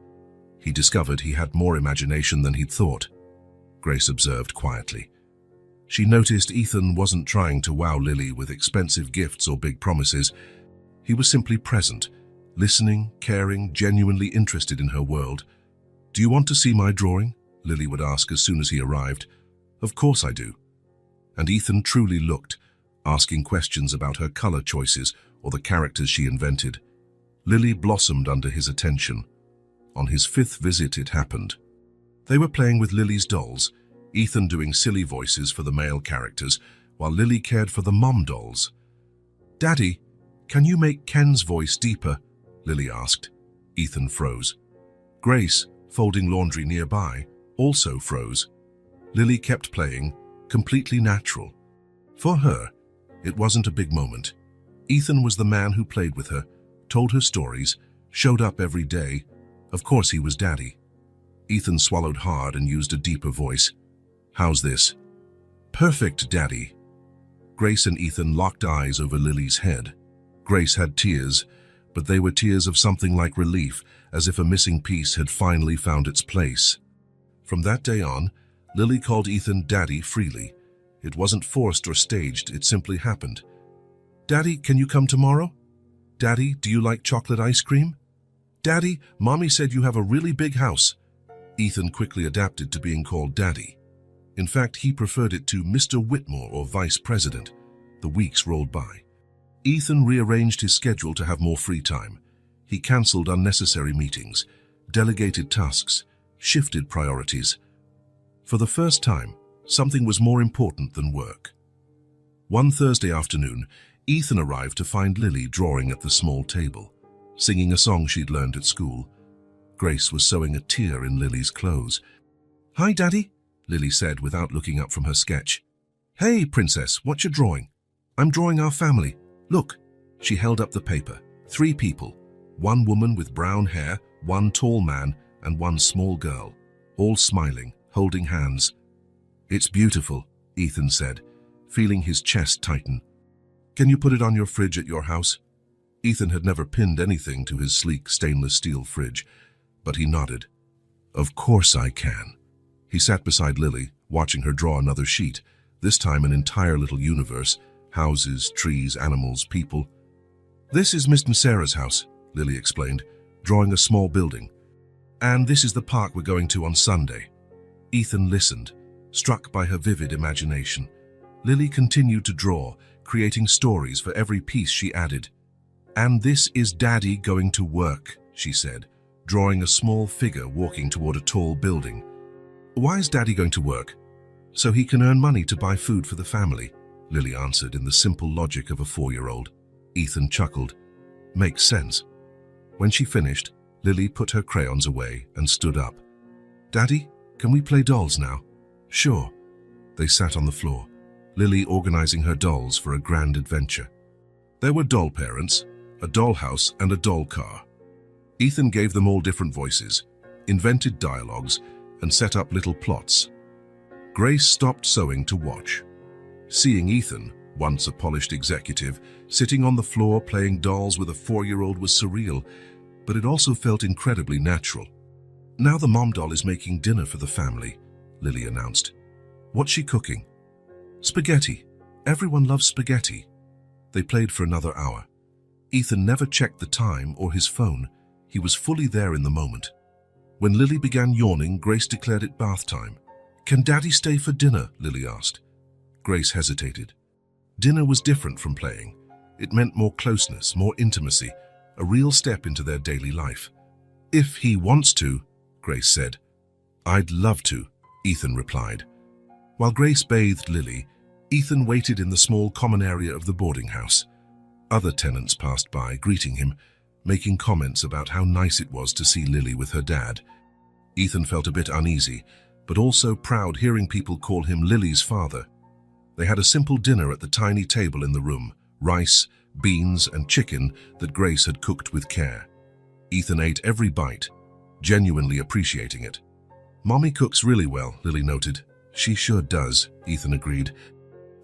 He discovered he had more imagination than he'd thought, Grace observed quietly. She noticed Ethan wasn't trying to wow Lily with expensive gifts or big promises. He was simply present, listening, caring, genuinely interested in her world. "Do you want to see my drawing?" Lily would ask as soon as he arrived. "Of course I do." And Ethan truly looked, asking questions about her color choices or the characters she invented. Lily blossomed under his attention. On his 5th visit, it happened. They were playing with Lily's dolls, Ethan doing silly voices for the male characters, while Lily cared for the mom dolls. "Daddy, can you make Ken's voice deeper?" Lily asked. Ethan froze. Grace, folding laundry nearby, also froze. Lily kept playing, completely natural. For her, it wasn't a big moment. Ethan was the man who played with her, told her stories, showed up every day. Of course he was Daddy. Ethan swallowed hard and used a deeper voice. "How's this?" "Perfect, Daddy." Grace and Ethan locked eyes over Lily's head. Grace had tears, but they were tears of something like relief, as if a missing piece had finally found its place. From that day on, Lily called Ethan Daddy freely. It wasn't forced or staged, it simply happened. "Daddy, can you come tomorrow?" "Daddy, do you like chocolate ice cream?" "Daddy, Mommy said you have a really big house." Ethan quickly adapted to being called Daddy. In fact, he preferred it to Mr. Whitmore or Vice President. The weeks rolled by. Ethan rearranged his schedule to have more free time. He cancelled unnecessary meetings, delegated tasks, shifted priorities. For the first time, something was more important than work. One Thursday afternoon, Ethan arrived to find Lily drawing at the small table, singing a song she'd learned at school. Grace was sewing a tear in Lily's clothes. "Hi, Daddy," Lily said without looking up from her sketch. "Hey, Princess, what you drawing?" "I'm drawing our family. Look." She held up the paper. 3 people. 1 woman with brown hair, 1 tall man, and 1 small girl. All smiling, holding hands. "It's beautiful," Ethan said, feeling his chest tighten. "Can you put it on your fridge at your house?" Ethan had never pinned anything to his sleek stainless steel fridge, but he nodded. "Of course I can." He sat beside Lily, watching her draw another sheet, this time an entire little universe, houses, trees, animals, people. "This is Miss Sarah's house," Lily explained, drawing a small building. "And this is the park we're going to on Sunday." Ethan listened, struck by her vivid imagination. Lily continued to draw, creating stories for every piece she added. "And this is Daddy going to work," she said, drawing a small figure walking toward a tall building. "Why is Daddy going to work?" "So he can earn money to buy food for the family," Lily answered in the simple logic of a 4-year-old. Ethan chuckled. "Makes sense." When she finished, Lily put her crayons away and stood up. "Daddy, can we play dolls now?" "Sure." They sat on the floor, Lily organizing her dolls for a grand adventure. There were doll parents, a dollhouse, and a doll car. Ethan gave them all different voices, invented dialogues, and set up little plots. Grace stopped sewing to watch. Seeing Ethan, once a polished executive, sitting on the floor playing dolls with a 4-year-old was surreal, but it also felt incredibly natural. "Now the mom doll is making dinner for the family," Lily announced. "What's she cooking?" "Spaghetti. Everyone loves spaghetti." They played for another hour. Ethan never checked the time or his phone. He was fully there in the moment. When Lily began yawning, Grace declared it bath time. "Can Daddy stay for dinner?" Lily asked. Grace hesitated. Dinner was different from playing. It meant more closeness, more intimacy, a real step into their daily life. "If he wants to," Grace said. "I'd love to," Ethan replied. While Grace bathed Lily, Ethan waited in the small common area of the boarding house. Other tenants passed by, greeting him, making comments about how nice it was to see Lily with her dad. Ethan felt a bit uneasy, but also proud hearing people call him Lily's father. They had a simple dinner at the tiny table in the room, rice, beans, and chicken that Grace had cooked with care. Ethan ate every bite, genuinely appreciating it. "Mommy cooks really well," Lily noted. "She sure does," Ethan agreed.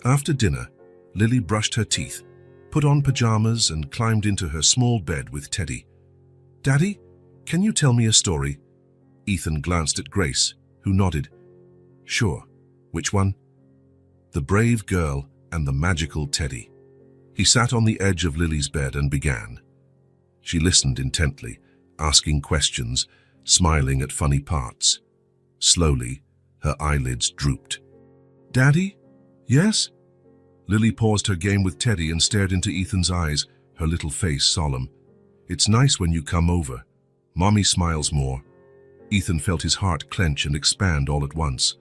After dinner, Lily brushed her teeth, put on pajamas, and climbed into her small bed with Teddy. "Daddy, can you tell me a story?" Ethan glanced at Grace, who nodded. "Sure. Which one?" "The Brave Girl and the Magical Teddy." He sat on the edge of Lily's bed and began. She listened intently, asking questions, smiling at funny parts. Slowly, her eyelids drooped. "Daddy? Yes?" Lily paused her game with Teddy and stared into Ethan's eyes, her little face solemn. "It's nice when you come over. Mommy smiles more." Ethan felt his heart clench and expand all at once.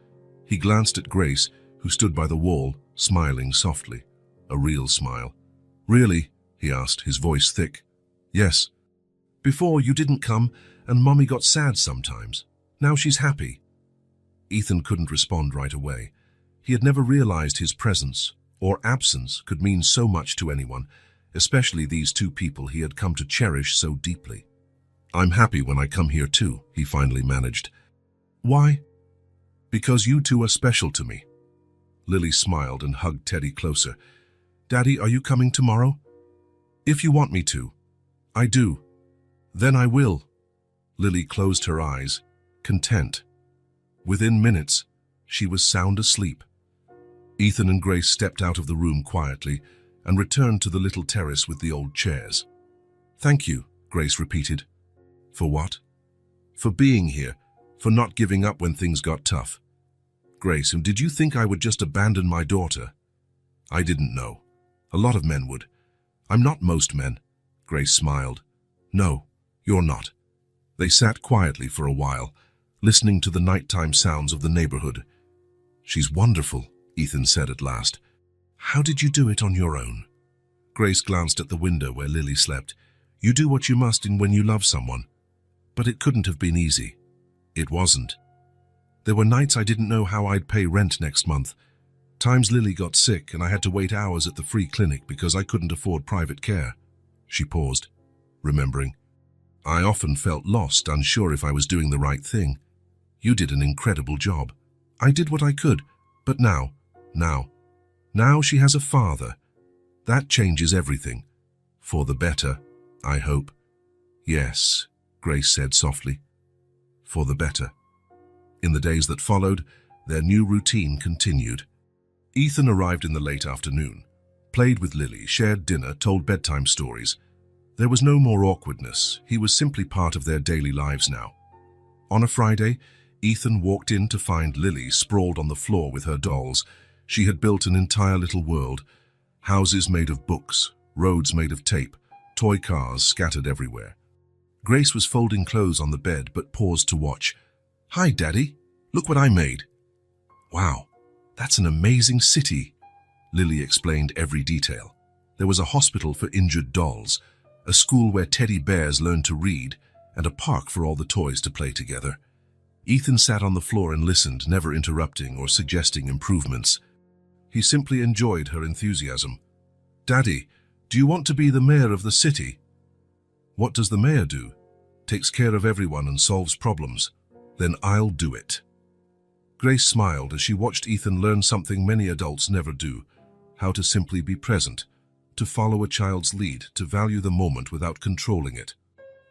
He glanced at Grace, who stood by the wall, smiling softly. A real smile. "Really?" he asked, his voice thick. "Yes. Before you didn't come, and Mommy got sad sometimes. Now she's happy." Ethan couldn't respond right away. He had never realized his presence or absence could mean so much to anyone, especially these two people he had come to cherish so deeply. "I'm happy when I come here too," he finally managed. "Why?" "Because you two are special to me." Lily smiled and hugged Teddy closer. "Daddy, are you coming tomorrow?" "If you want me to." "I do." "Then I will." Lily closed her eyes, content. Within minutes, she was sound asleep. Ethan and Grace stepped out of the room quietly and returned to the little terrace with the old chairs. "Thank you," Grace repeated. "For what?" "For being here, for not giving up when things got tough." "Grace, did you think I would just abandon my daughter?" "I didn't know. A lot of men would." "I'm not most men." Grace smiled. "No, you're not." They sat quietly for a while, listening to the nighttime sounds of the neighborhood. "She's wonderful," Ethan said at last. "How did you do it on your own?" Grace glanced at the window where Lily slept. "You do what you must when you love someone. But it couldn't have been easy." "It wasn't. There were nights I didn't know how I'd pay rent next month. Times Lily got sick and I had to wait hours at the free clinic because I couldn't afford private care." She paused, remembering. "I often felt lost, unsure if I was doing the right thing. You did an incredible job. I did what I could, but now she has a father. That changes everything. For the better, I hope." "Yes," Grace said softly. "For the better." In the days that followed, their new routine continued. Ethan arrived in the late afternoon, played with Lily, shared dinner, told bedtime stories. There was no more awkwardness. He was simply part of their daily lives now. On a Friday, Ethan walked in to find Lily sprawled on the floor with her dolls. She had built an entire little world. Houses made of books, roads made of tape, toy cars scattered everywhere. Grace was folding clothes on the bed but paused to watch. "Hi, Daddy. Look what I made." "Wow, that's an amazing city." Lily explained every detail. There was a hospital for injured dolls, a school where teddy bears learned to read, and a park for all the toys to play together. Ethan sat on the floor and listened, never interrupting or suggesting improvements. He simply enjoyed her enthusiasm. "Daddy, do you want to be the mayor of the city?" "What does the mayor do?" "Takes care of everyone and solves problems." "Then I'll do it." Grace smiled as she watched Ethan learn something many adults never do: how to simply be present, to follow a child's lead, to value the moment without controlling it.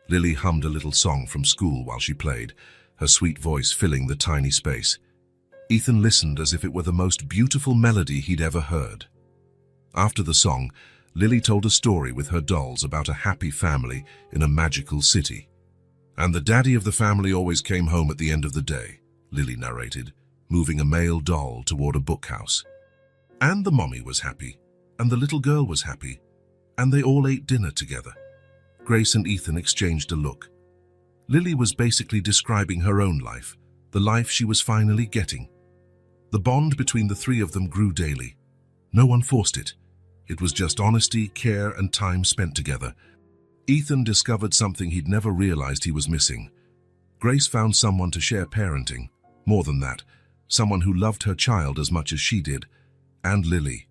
Lily hummed a little song from school while she played, her sweet voice filling the tiny space. Ethan listened as if it were the most beautiful melody he'd ever heard. After the song, Lily told a story with her dolls about a happy family in a magical city. "And the daddy of the family always came home at the end of the day," Lily narrated, moving a male doll toward a bookhouse. "And the mommy was happy, and the little girl was happy, and they all ate dinner together." Grace and Ethan exchanged a look. Lily was basically describing her own life, the life she was finally getting. The bond between the three of them grew daily. No one forced it. It was just honesty, care, and time spent together. Ethan discovered something he'd never realized he was missing. Grace found someone to share parenting. More than that, someone who loved her child as much as she did. And Lily.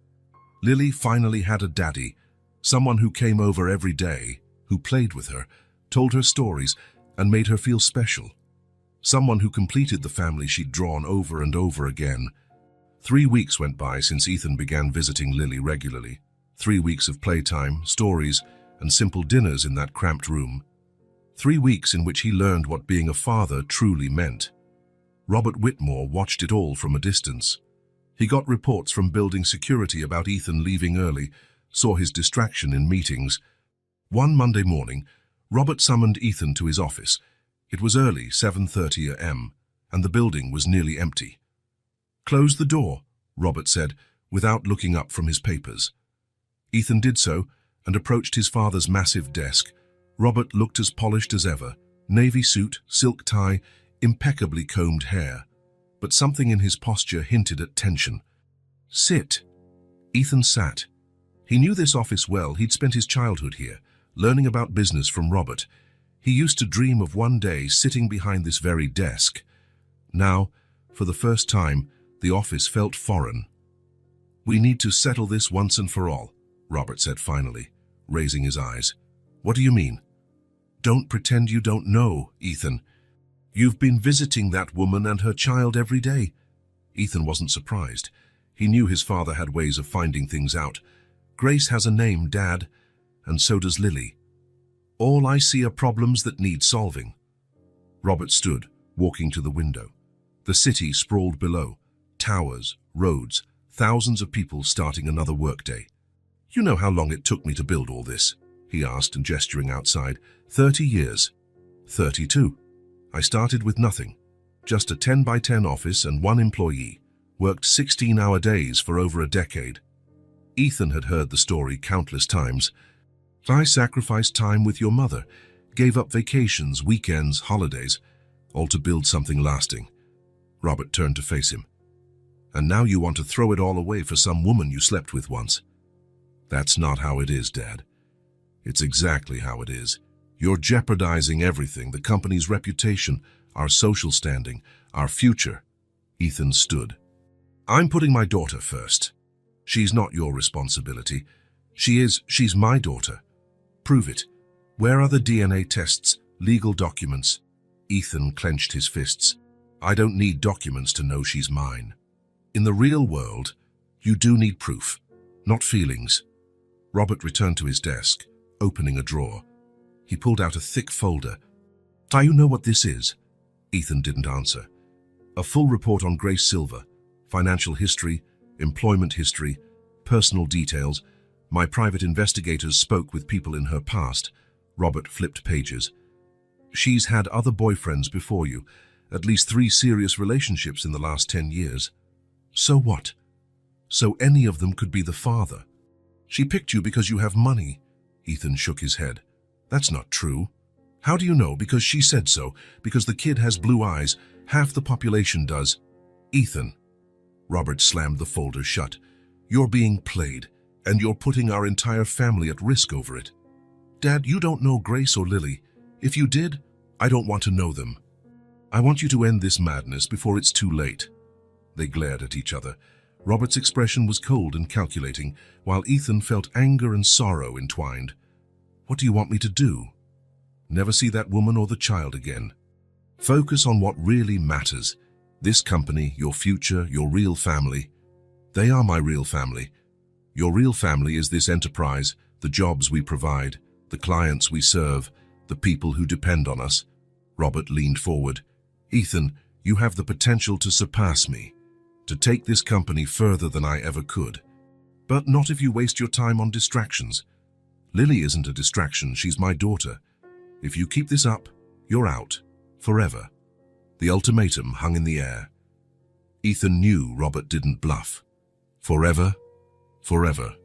Lily finally had a daddy, someone who came over every day, who played with her, told her stories, and made her feel special. Someone who completed the family she'd drawn over and over again. 3 weeks went by since Ethan began visiting Lily regularly. 3 weeks of playtime, stories, and simple dinners in that cramped room. 3 weeks in which he learned what being a father truly meant. Robert Whitmore watched it all from a distance. He got reports from building security about Ethan leaving early, saw his distraction in meetings. One Monday morning, Robert summoned Ethan to his office. It was early, 7:30 a.m., and the building was nearly empty. "Close the door," Robert said, without looking up from his papers. Ethan did so and approached his father's massive desk. Robert looked as polished as ever, navy suit, silk tie, impeccably combed hair. But something in his posture hinted at tension. "Sit." Ethan sat. He knew this office well. He'd spent his childhood here, learning about business from Robert. He used to dream of one day sitting behind this very desk. Now, for the first time, the office felt foreign. "We need to settle this once and for all," Robert said finally, raising his eyes. "What do you mean?" "Don't pretend you don't know, Ethan. You've been visiting that woman and her child every day." Ethan wasn't surprised. He knew his father had ways of finding things out. "Grace has a name, Dad, and so does Lily. All I see are problems that need solving." Robert stood, walking to the window. The city sprawled below. Towers, roads, thousands of people starting another workday. "You know how long it took me to build all this?" he asked, and gesturing outside. 30 years. 32. I started with nothing. Just a 10 by 10 office and one employee. Worked 16-hour days for over a decade. Ethan had heard the story countless times. "I sacrificed time with your mother, gave up vacations, weekends, holidays, all to build something lasting." Robert turned to face him. "And now you want to throw it all away for some woman you slept with once?" "That's not how it is, Dad. It's exactly how it is. You're jeopardizing everything, the company's reputation, our social standing, our future." Ethan stood. "I'm putting my daughter first. She's not your responsibility. She's my daughter. Prove it. Where are the DNA tests, legal documents?" Ethan clenched his fists. "I don't need documents to know she's mine. In the real world, you do need proof, not feelings." Robert returned to his desk, opening a drawer. He pulled out a thick folder. "Do you know what this is?" Ethan didn't answer. "A full report on Grace Silver, financial history, employment history, personal details. My private investigators spoke with people in her past." Robert flipped pages. "She's had other boyfriends before you, at least 3 serious relationships in the last 10 years. So what? So any of them could be the father. She picked you because you have money." Ethan shook his head. "That's not true." "How do you know? Because she said so. Because the kid has blue eyes. Half the population does." "Ethan." Robert slammed the folder shut. "You're being played, and you're putting our entire family at risk over it. Dad, you don't know Grace or Lily. If you did, I don't want to know them. I want you to end this madness before it's too late." They glared at each other. Robert's expression was cold and calculating, while Ethan felt anger and sorrow entwined. "What do you want me to do?" "Never see that woman or the child again. Focus on what really matters. This company, your future, your real family. They are my real family. Your real family is this enterprise, the jobs we provide, the clients we serve, the people who depend on us." Robert leaned forward. "Ethan, you have the potential to surpass me, to take this company further than I ever could. But not if you waste your time on distractions. Lily isn't a distraction, she's my daughter. If you keep this up, you're out. Forever." The ultimatum hung in the air. Ethan knew Robert didn't bluff. Forever, forever.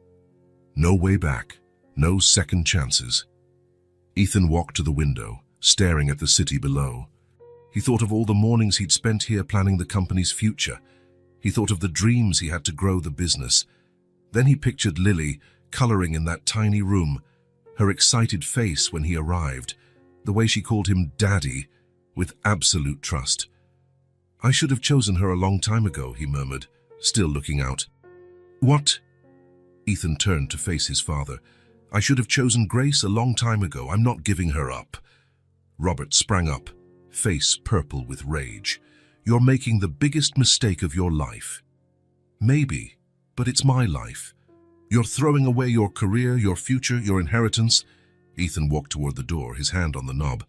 No way back, no second chances. Ethan walked to the window, staring at the city below. He thought of all the mornings he'd spent here planning the company's future. He thought of the dreams he had to grow the business. Then he pictured Lily, coloring in that tiny room, her excited face when he arrived, the way she called him Daddy, with absolute trust. "I should have chosen her a long time ago," he murmured, still looking out. "What?" Ethan turned to face his father. "I should have chosen Grace a long time ago. I'm not giving her up." Robert sprang up, face purple with rage. "You're making the biggest mistake of your life." "Maybe, but it's my life. You're throwing away your career, your future, your inheritance." Ethan walked toward the door, his hand on the knob.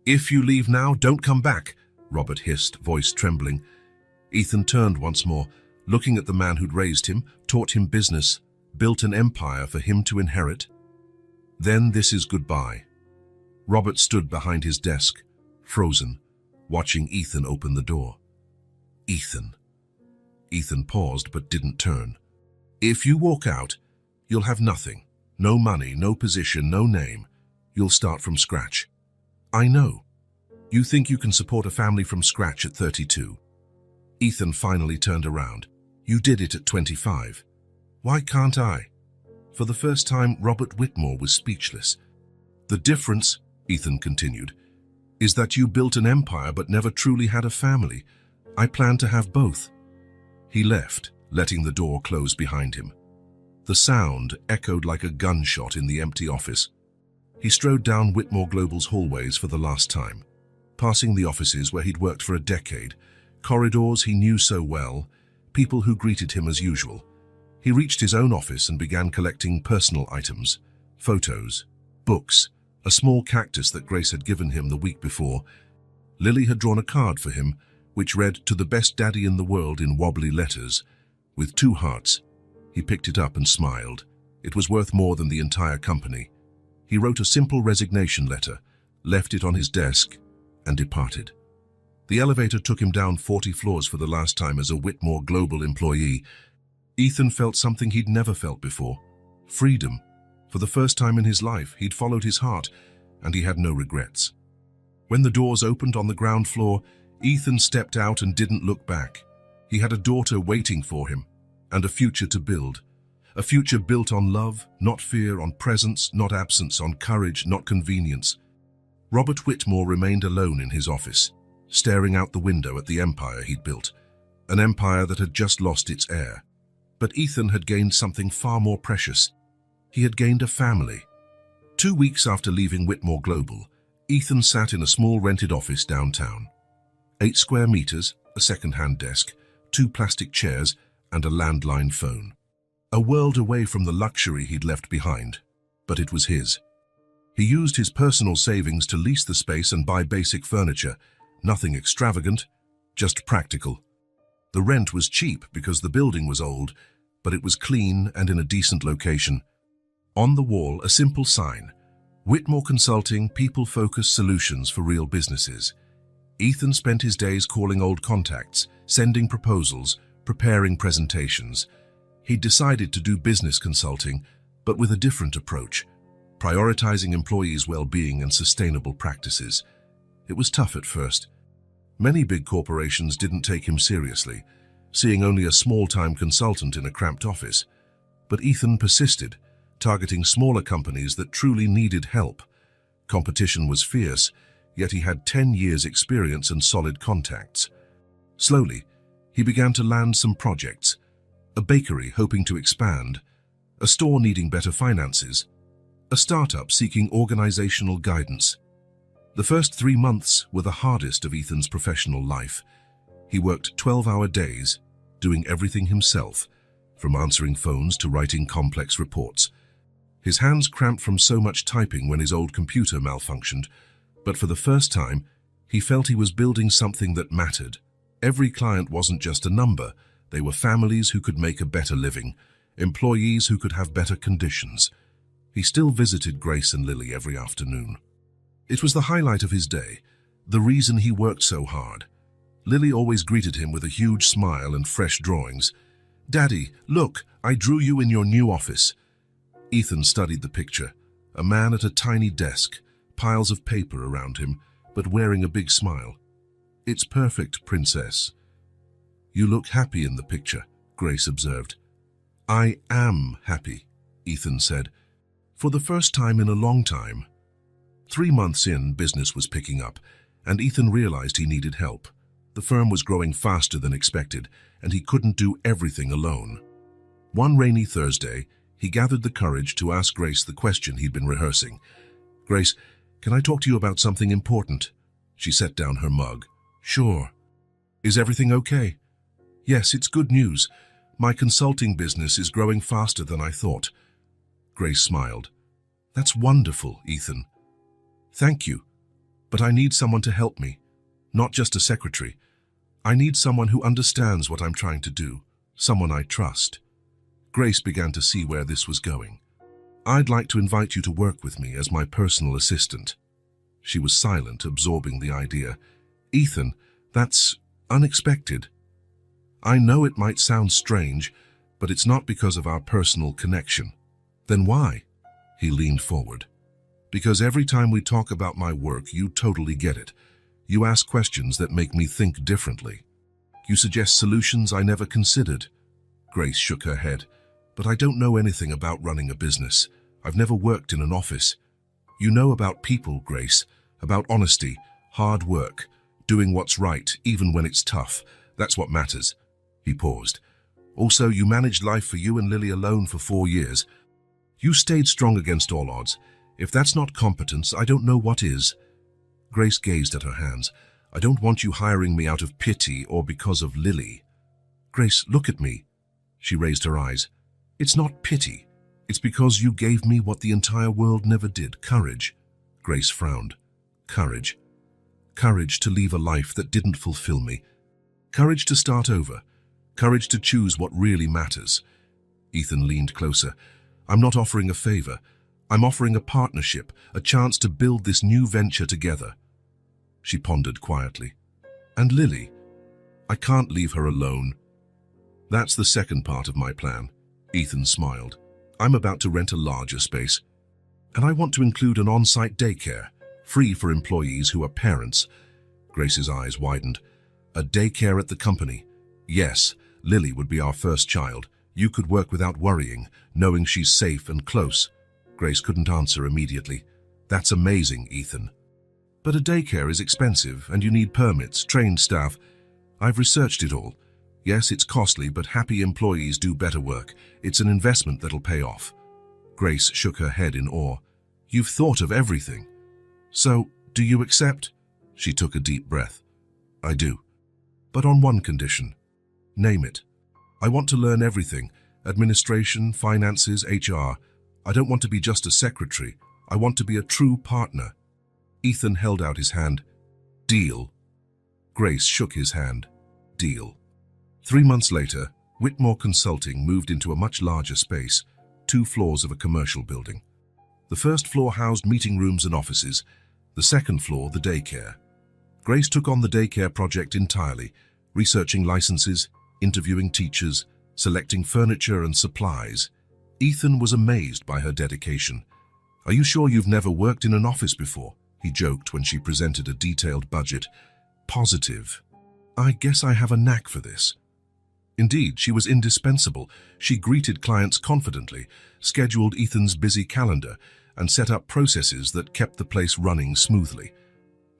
"If you leave now, don't come back," Robert hissed, voice trembling. Ethan turned once more, looking at the man who'd raised him, taught him business, built an empire for him to inherit. "Then this is goodbye." Robert stood behind his desk, frozen, watching Ethan open the door. Ethan. Ethan paused but didn't turn. If you walk out, you'll have nothing. No money, no position, no name. You'll start from scratch. I know. You think you can support a family from scratch at 32. Ethan finally turned around. You did it at 25. Why can't I? For the first time, Robert Whitmore was speechless. The difference, Ethan continued, is that you built an empire but never truly had a family. I plan to have both. He left, letting the door close behind him. The sound echoed like a gunshot in the empty office. He strode down Whitmore Global's hallways for the last time, passing the offices where he'd worked for a decade, corridors he knew so well, people who greeted him as usual. He reached his own office and began collecting personal items, photos, books, a small cactus that Grace had given him the week before. Lily had drawn a card for him, which read, "To the best daddy in the world," in wobbly letters, with 2 hearts. He picked it up and smiled. It was worth more than the entire company. He wrote a simple resignation letter, left it on his desk, and departed. The elevator took him down 40 floors for the last time as a Whitmore Global employee. Ethan felt something he'd never felt before. Freedom. For the first time in his life, he'd followed his heart, and he had no regrets. When the doors opened on the ground floor, Ethan stepped out and didn't look back. He had a daughter waiting for him, and a future to build. A future built on love, not fear, on presence, not absence, on courage, not convenience. Robert Whitmore remained alone in his office, staring out the window at the empire he'd built, an empire that had just lost its heir. But Ethan had gained something far more precious. He had gained a family. 2 weeks after leaving Whitmore Global, Ethan sat in a small rented office downtown. 8 square meters, a second-hand desk, 2 plastic chairs, and a landline phone. A world away from the luxury he'd left behind, but it was his. He used his personal savings to lease the space and buy basic furniture, nothing extravagant, just practical. The rent was cheap because the building was old, but it was clean and in a decent location. On the wall, a simple sign, Whitmore Consulting, people-focused solutions for real businesses. Ethan spent his days calling old contacts, sending proposals, preparing presentations. He'd decided to do business consulting, but with a different approach, prioritizing employees' well-being and sustainable practices. It was tough at first. Many big corporations didn't take him seriously, seeing only a small-time consultant in a cramped office. But Ethan persisted, targeting smaller companies that truly needed help. Competition was fierce, yet he had 10 years' experience and solid contacts. Slowly, he began to land some projects, a bakery hoping to expand, a store needing better finances, a startup seeking organizational guidance. The first 3 months were the hardest of Ethan's professional life. He worked 12-hour days, doing everything himself, from answering phones to writing complex reports. His hands cramped from so much typing when his old computer malfunctioned, but for the first time, he felt he was building something that mattered. Every client wasn't just a number. They were families who could make a better living, employees who could have better conditions. He still visited Grace and Lily every afternoon. It was the highlight of his day, the reason he worked so hard. Lily always greeted him with a huge smile and fresh drawings. "Daddy, look, I drew you in your new office." Ethan studied the picture, a man at a tiny desk, piles of paper around him, but wearing a big smile. "It's perfect, Princess." "You look happy in the picture," Grace observed. "I am happy," Ethan said, "for the first time in a long time." 3 months in, business was picking up, and Ethan realized he needed help. The firm was growing faster than expected, and he couldn't do everything alone. One rainy Thursday, he gathered the courage to ask Grace the question he'd been rehearsing. "Grace, can I talk to you about something important?" She set down her mug. "Sure." "Is everything okay?" "Yes, it's good news. My consulting business is growing faster than I thought." Grace smiled. "That's wonderful, Ethan." "Thank you. But I need someone to help me, not just a secretary. I need someone who understands what I'm trying to do, someone I trust." Grace began to see where this was going. "I'd like to invite you to work with me as my personal assistant." She was silent, absorbing the idea. "Ethan, that's unexpected. I know it might sound strange, But it's not because of our personal connection. Then why? He leaned forward. Because every time we talk about my work, you totally get it. You ask questions that make me think differently. You suggest solutions I never considered. Grace shook her head. But I don't know anything about running a business. I've never worked in an office. You know about people, Grace, about honesty, hard work, doing what's right, even when it's tough. That's what matters. He paused. Also, you managed life for you and Lily alone for 4 years. You stayed strong against all odds. If that's not competence, I don't know what is. Grace gazed at her hands. I don't want you hiring me out of pity or because of Lily. Grace, look at me. She raised her eyes. It's not pity. It's because you gave me what the entire world never did, courage. Grace frowned. Courage. Courage to leave a life that didn't fulfill me. Courage to start over. Courage to choose what really matters. Ethan leaned closer. I'm not offering a favor. I'm offering a partnership, a chance to build this new venture together. She pondered quietly. And Lily? I can't leave her alone. That's the second part of my plan. Ethan smiled. I'm about to rent a larger space. And I want to include an on-site daycare, free for employees who are parents. Grace's eyes widened. A daycare at the company. Yes, Lily would be our first child. You could work without worrying, knowing she's safe and close. Grace couldn't answer immediately. That's amazing, Ethan. But a daycare is expensive, and you need permits, trained staff. I've researched it all. Yes, it's costly, but happy employees do better work. It's an investment that'll pay off. Grace shook her head in awe. You've thought of everything. So, do you accept? She took a deep breath. I do. But on one condition. Name it. I want to learn everything. Administration, finances, HR. I don't want to be just a secretary. I want to be a true partner. Ethan held out his hand. Deal. Grace shook his hand. Deal. 3 months later, Whitmore Consulting moved into a much larger space, 2 floors of a commercial building. The first floor housed meeting rooms and offices, the second floor the daycare. Grace took on the daycare project entirely, researching licenses, interviewing teachers, selecting furniture and supplies. Ethan was amazed by her dedication. Are you sure you've never worked in an office before? He joked when she presented a detailed budget. Positive. I guess I have a knack for this. Indeed, she was indispensable. She greeted clients confidently, scheduled Ethan's busy calendar, and set up processes that kept the place running smoothly.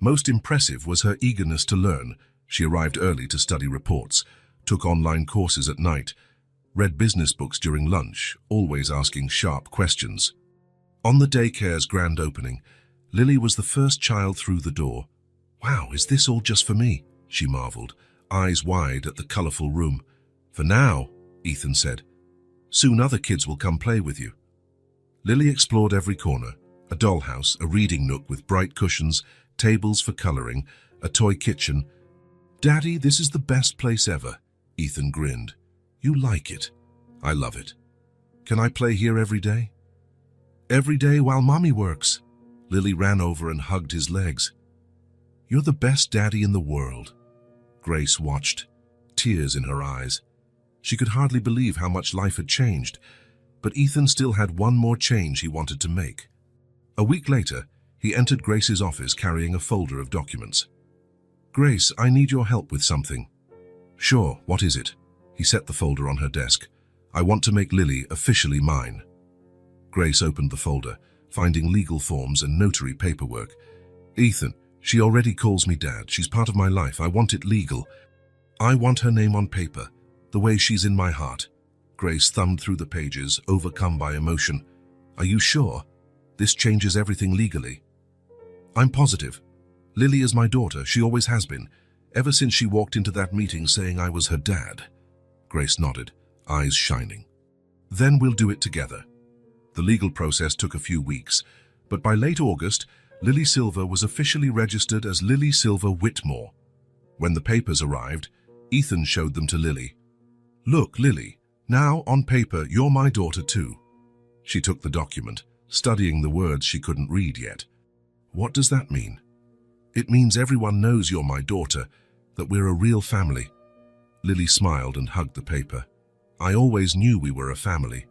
Most impressive was her eagerness to learn. She arrived early to study reports, took online courses at night, read business books during lunch, always asking sharp questions. On the daycare's grand opening, Lily was the first child through the door. Wow, is this all just for me? She marveled, eyes wide at the colorful room. For now, Ethan said. Soon other kids will come play with you. Lily explored every corner, a dollhouse, a reading nook with bright cushions, tables for coloring, a toy kitchen. Daddy, this is the best place ever. Ethan grinned. You like it. I love it. Can I play here every day? Every day while Mommy works. Lily ran over and hugged his legs. You're the best daddy in the world. Grace watched, tears in her eyes. She could hardly believe how much life had changed, but Ethan still had one more change he wanted to make. A week later, he entered Grace's office carrying a folder of documents. Grace, I need your help with something. Sure, what is it? He set the folder on her desk. I want to make Lily officially mine. Grace opened the folder, finding legal forms and notary paperwork. Ethan, she already calls me Dad. She's part of my life. I want it legal. I want her name on paper, the way she's in my heart. Grace thumbed through the pages, overcome by emotion. Are you sure? This changes everything legally. I'm positive. Lily is my daughter. She always has been, ever since she walked into that meeting saying I was her dad. Grace nodded, eyes shining. Then we'll do it together. The legal process took a few weeks, but by late August, Lily Silver was officially registered as Lily Silver Whitmore. When the papers arrived, Ethan showed them to Lily. Look, Lily, now on paper you're my daughter too. She took the document, studying the words she couldn't read yet. What does that mean? It means everyone knows you're my daughter, that we're a real family. Lily smiled and hugged the paper. I always knew we were a family."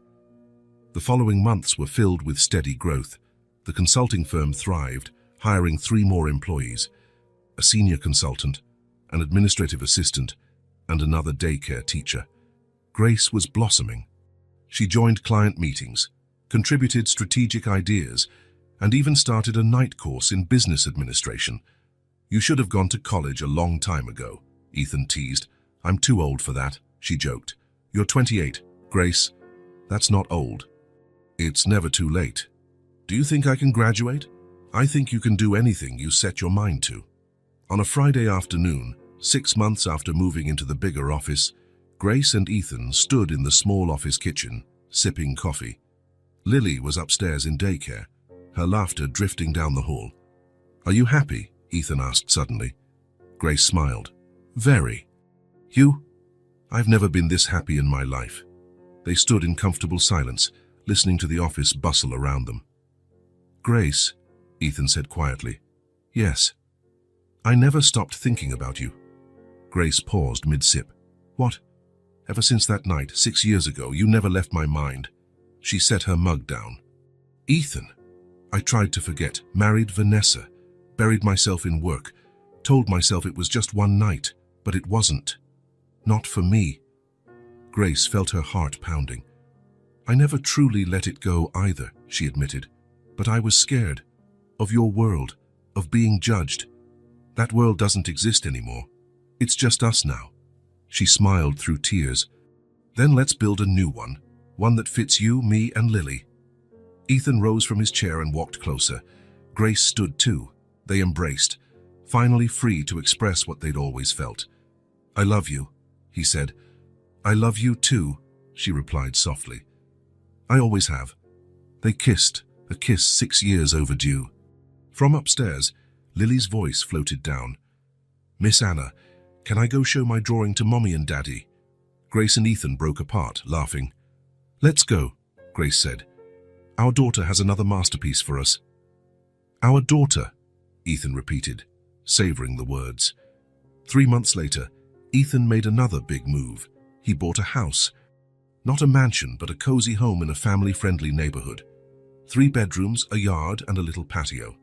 The following months were filled with steady growth. The consulting firm thrived, hiring 3 more employees, a senior consultant, an administrative assistant, and another daycare teacher. Grace was blossoming. She joined client meetings, contributed strategic ideas, and even started a night course in business administration. "You should have gone to college a long time ago," Ethan teased. "I'm too old for that," she joked. "You're 28, Grace. That's not old." "It's never too late. Do you think I can graduate? I think you can do anything you set your mind to." On a Friday afternoon, 6 months after moving into the bigger office, Grace and Ethan stood in the small office kitchen, sipping coffee. Lily was upstairs in daycare, her laughter drifting down the hall. "Are you happy?" Ethan asked suddenly. Grace smiled. "Very." "You?" "I've never been this happy in my life." They stood in comfortable silence, listening to the office bustle around them. "Grace," Ethan said quietly. "Yes." "I never stopped thinking about you." Grace paused mid-sip. "What?" "Ever since that night, 6 years ago, you never left my mind." She set her mug down. "Ethan, I tried to forget, married Vanessa, buried myself in work, told myself it was just one night, but it wasn't. Not for me." Grace felt her heart pounding. "I never truly let it go either," she admitted. "But I was scared. Of your world, of being judged. That world doesn't exist anymore. It's just us now." She smiled through tears. "Then let's build a new one that fits you, me, and Lily." Ethan rose from his chair and walked closer. Grace stood too. They embraced, finally free to express what they'd always felt. "I love you," he said. "I love you too," she replied softly. "I always have." They kissed, a kiss 6 years overdue. From upstairs, Lily's voice floated down. "Miss Anna, can I go show my drawing to Mommy and Daddy?" Grace and Ethan broke apart, laughing. "Let's go," Grace said. "Our daughter has another masterpiece for us." "Our daughter," Ethan repeated, savoring the words. 3 months later, Ethan made another big move. He bought a house. Not a mansion, but a cozy home in a family-friendly neighborhood. 3 bedrooms, a yard, and a little patio.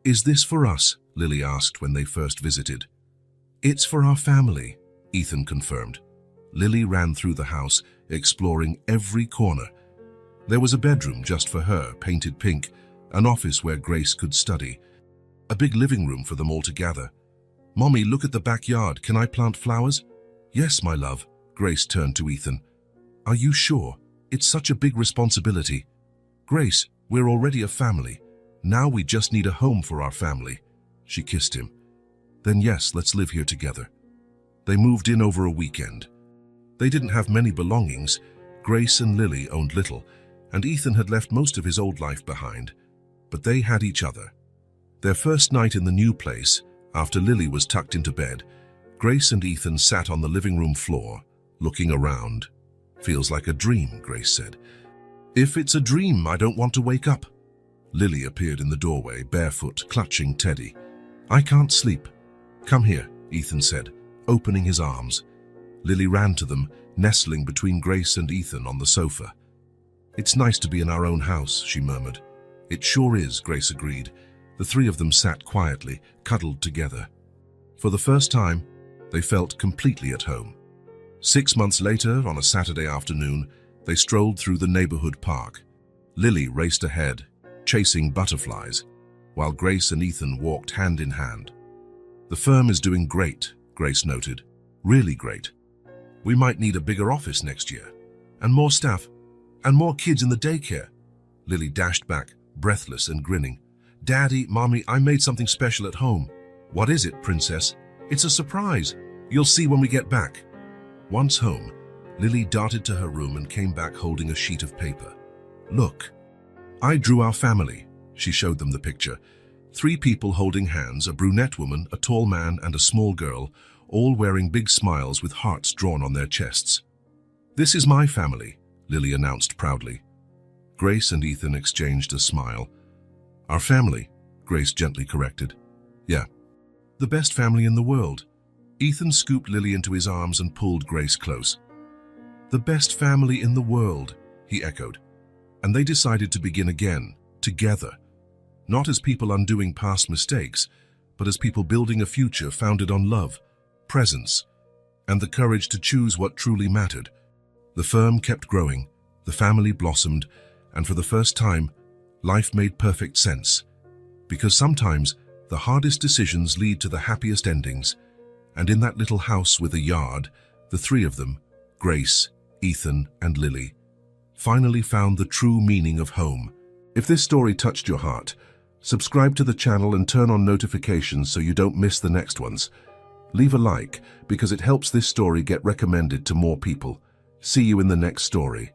"Is this for us?" Lily asked when they first visited. "It's for our family," Ethan confirmed. Lily ran through the house, exploring every corner. There was a bedroom just for her, painted pink, an office where Grace could study, a big living room for them all to gather. "Mommy, look at the backyard. Can I plant flowers?" "Yes, my love." Grace turned to Ethan. "Are you sure? It's such a big responsibility." "Grace, we're already a family. Now we just need a home for our family." She kissed him. "Then yes, let's live here together." They moved in over a weekend. They didn't have many belongings. Grace and Lily owned little, and Ethan had left most of his old life behind. But they had each other. Their first night in the new place, after Lily was tucked into bed, Grace and Ethan sat on the living room floor, looking around. "Feels like a dream," Grace said. "If it's a dream, I don't want to wake up." Lily appeared in the doorway, barefoot, clutching Teddy. "I can't sleep." "Come here," Ethan said, opening his arms. Lily ran to them, nestling between Grace and Ethan on the sofa. "It's nice to be in our own house," she murmured. "It sure is," Grace agreed. The 3 of them sat quietly, cuddled together. For the first time, they felt completely at home. 6 months later, on a Saturday afternoon, they strolled through the neighborhood park. Lily raced ahead, chasing butterflies, while Grace and Ethan walked hand in hand. "The firm is doing great," Grace noted. "Really great. We might need a bigger office next year. And more staff. And more kids in the daycare." Lily dashed back, breathless and grinning. "Daddy, Mommy, I made something special at home." "What is it, Princess?" "It's a surprise. You'll see when we get back." Once home, Lily darted to her room and came back holding a sheet of paper. "Look. I drew our family." She showed them the picture. 3 people holding hands, a brunette woman, a tall man, and a small girl, all wearing big smiles with hearts drawn on their chests. "This is my family," Lily announced proudly. Grace and Ethan exchanged a smile. "Our family," Grace gently corrected. "Yeah. The best family in the world." Ethan scooped Lily into his arms and pulled Grace close. "The best family in the world," he echoed. And they decided to begin again, together. Not as people undoing past mistakes, but as people building a future founded on love, presence, and the courage to choose what truly mattered. The firm kept growing, the family blossomed, and for the first time, life made perfect sense. Because sometimes, the hardest decisions lead to the happiest endings. And in that little house with a yard, the three of them, Grace, Ethan, and Lily, finally found the true meaning of home. If this story touched your heart, subscribe to the channel and turn on notifications so you don't miss the next ones. Leave a like because it helps this story get recommended to more people. See you in the next story.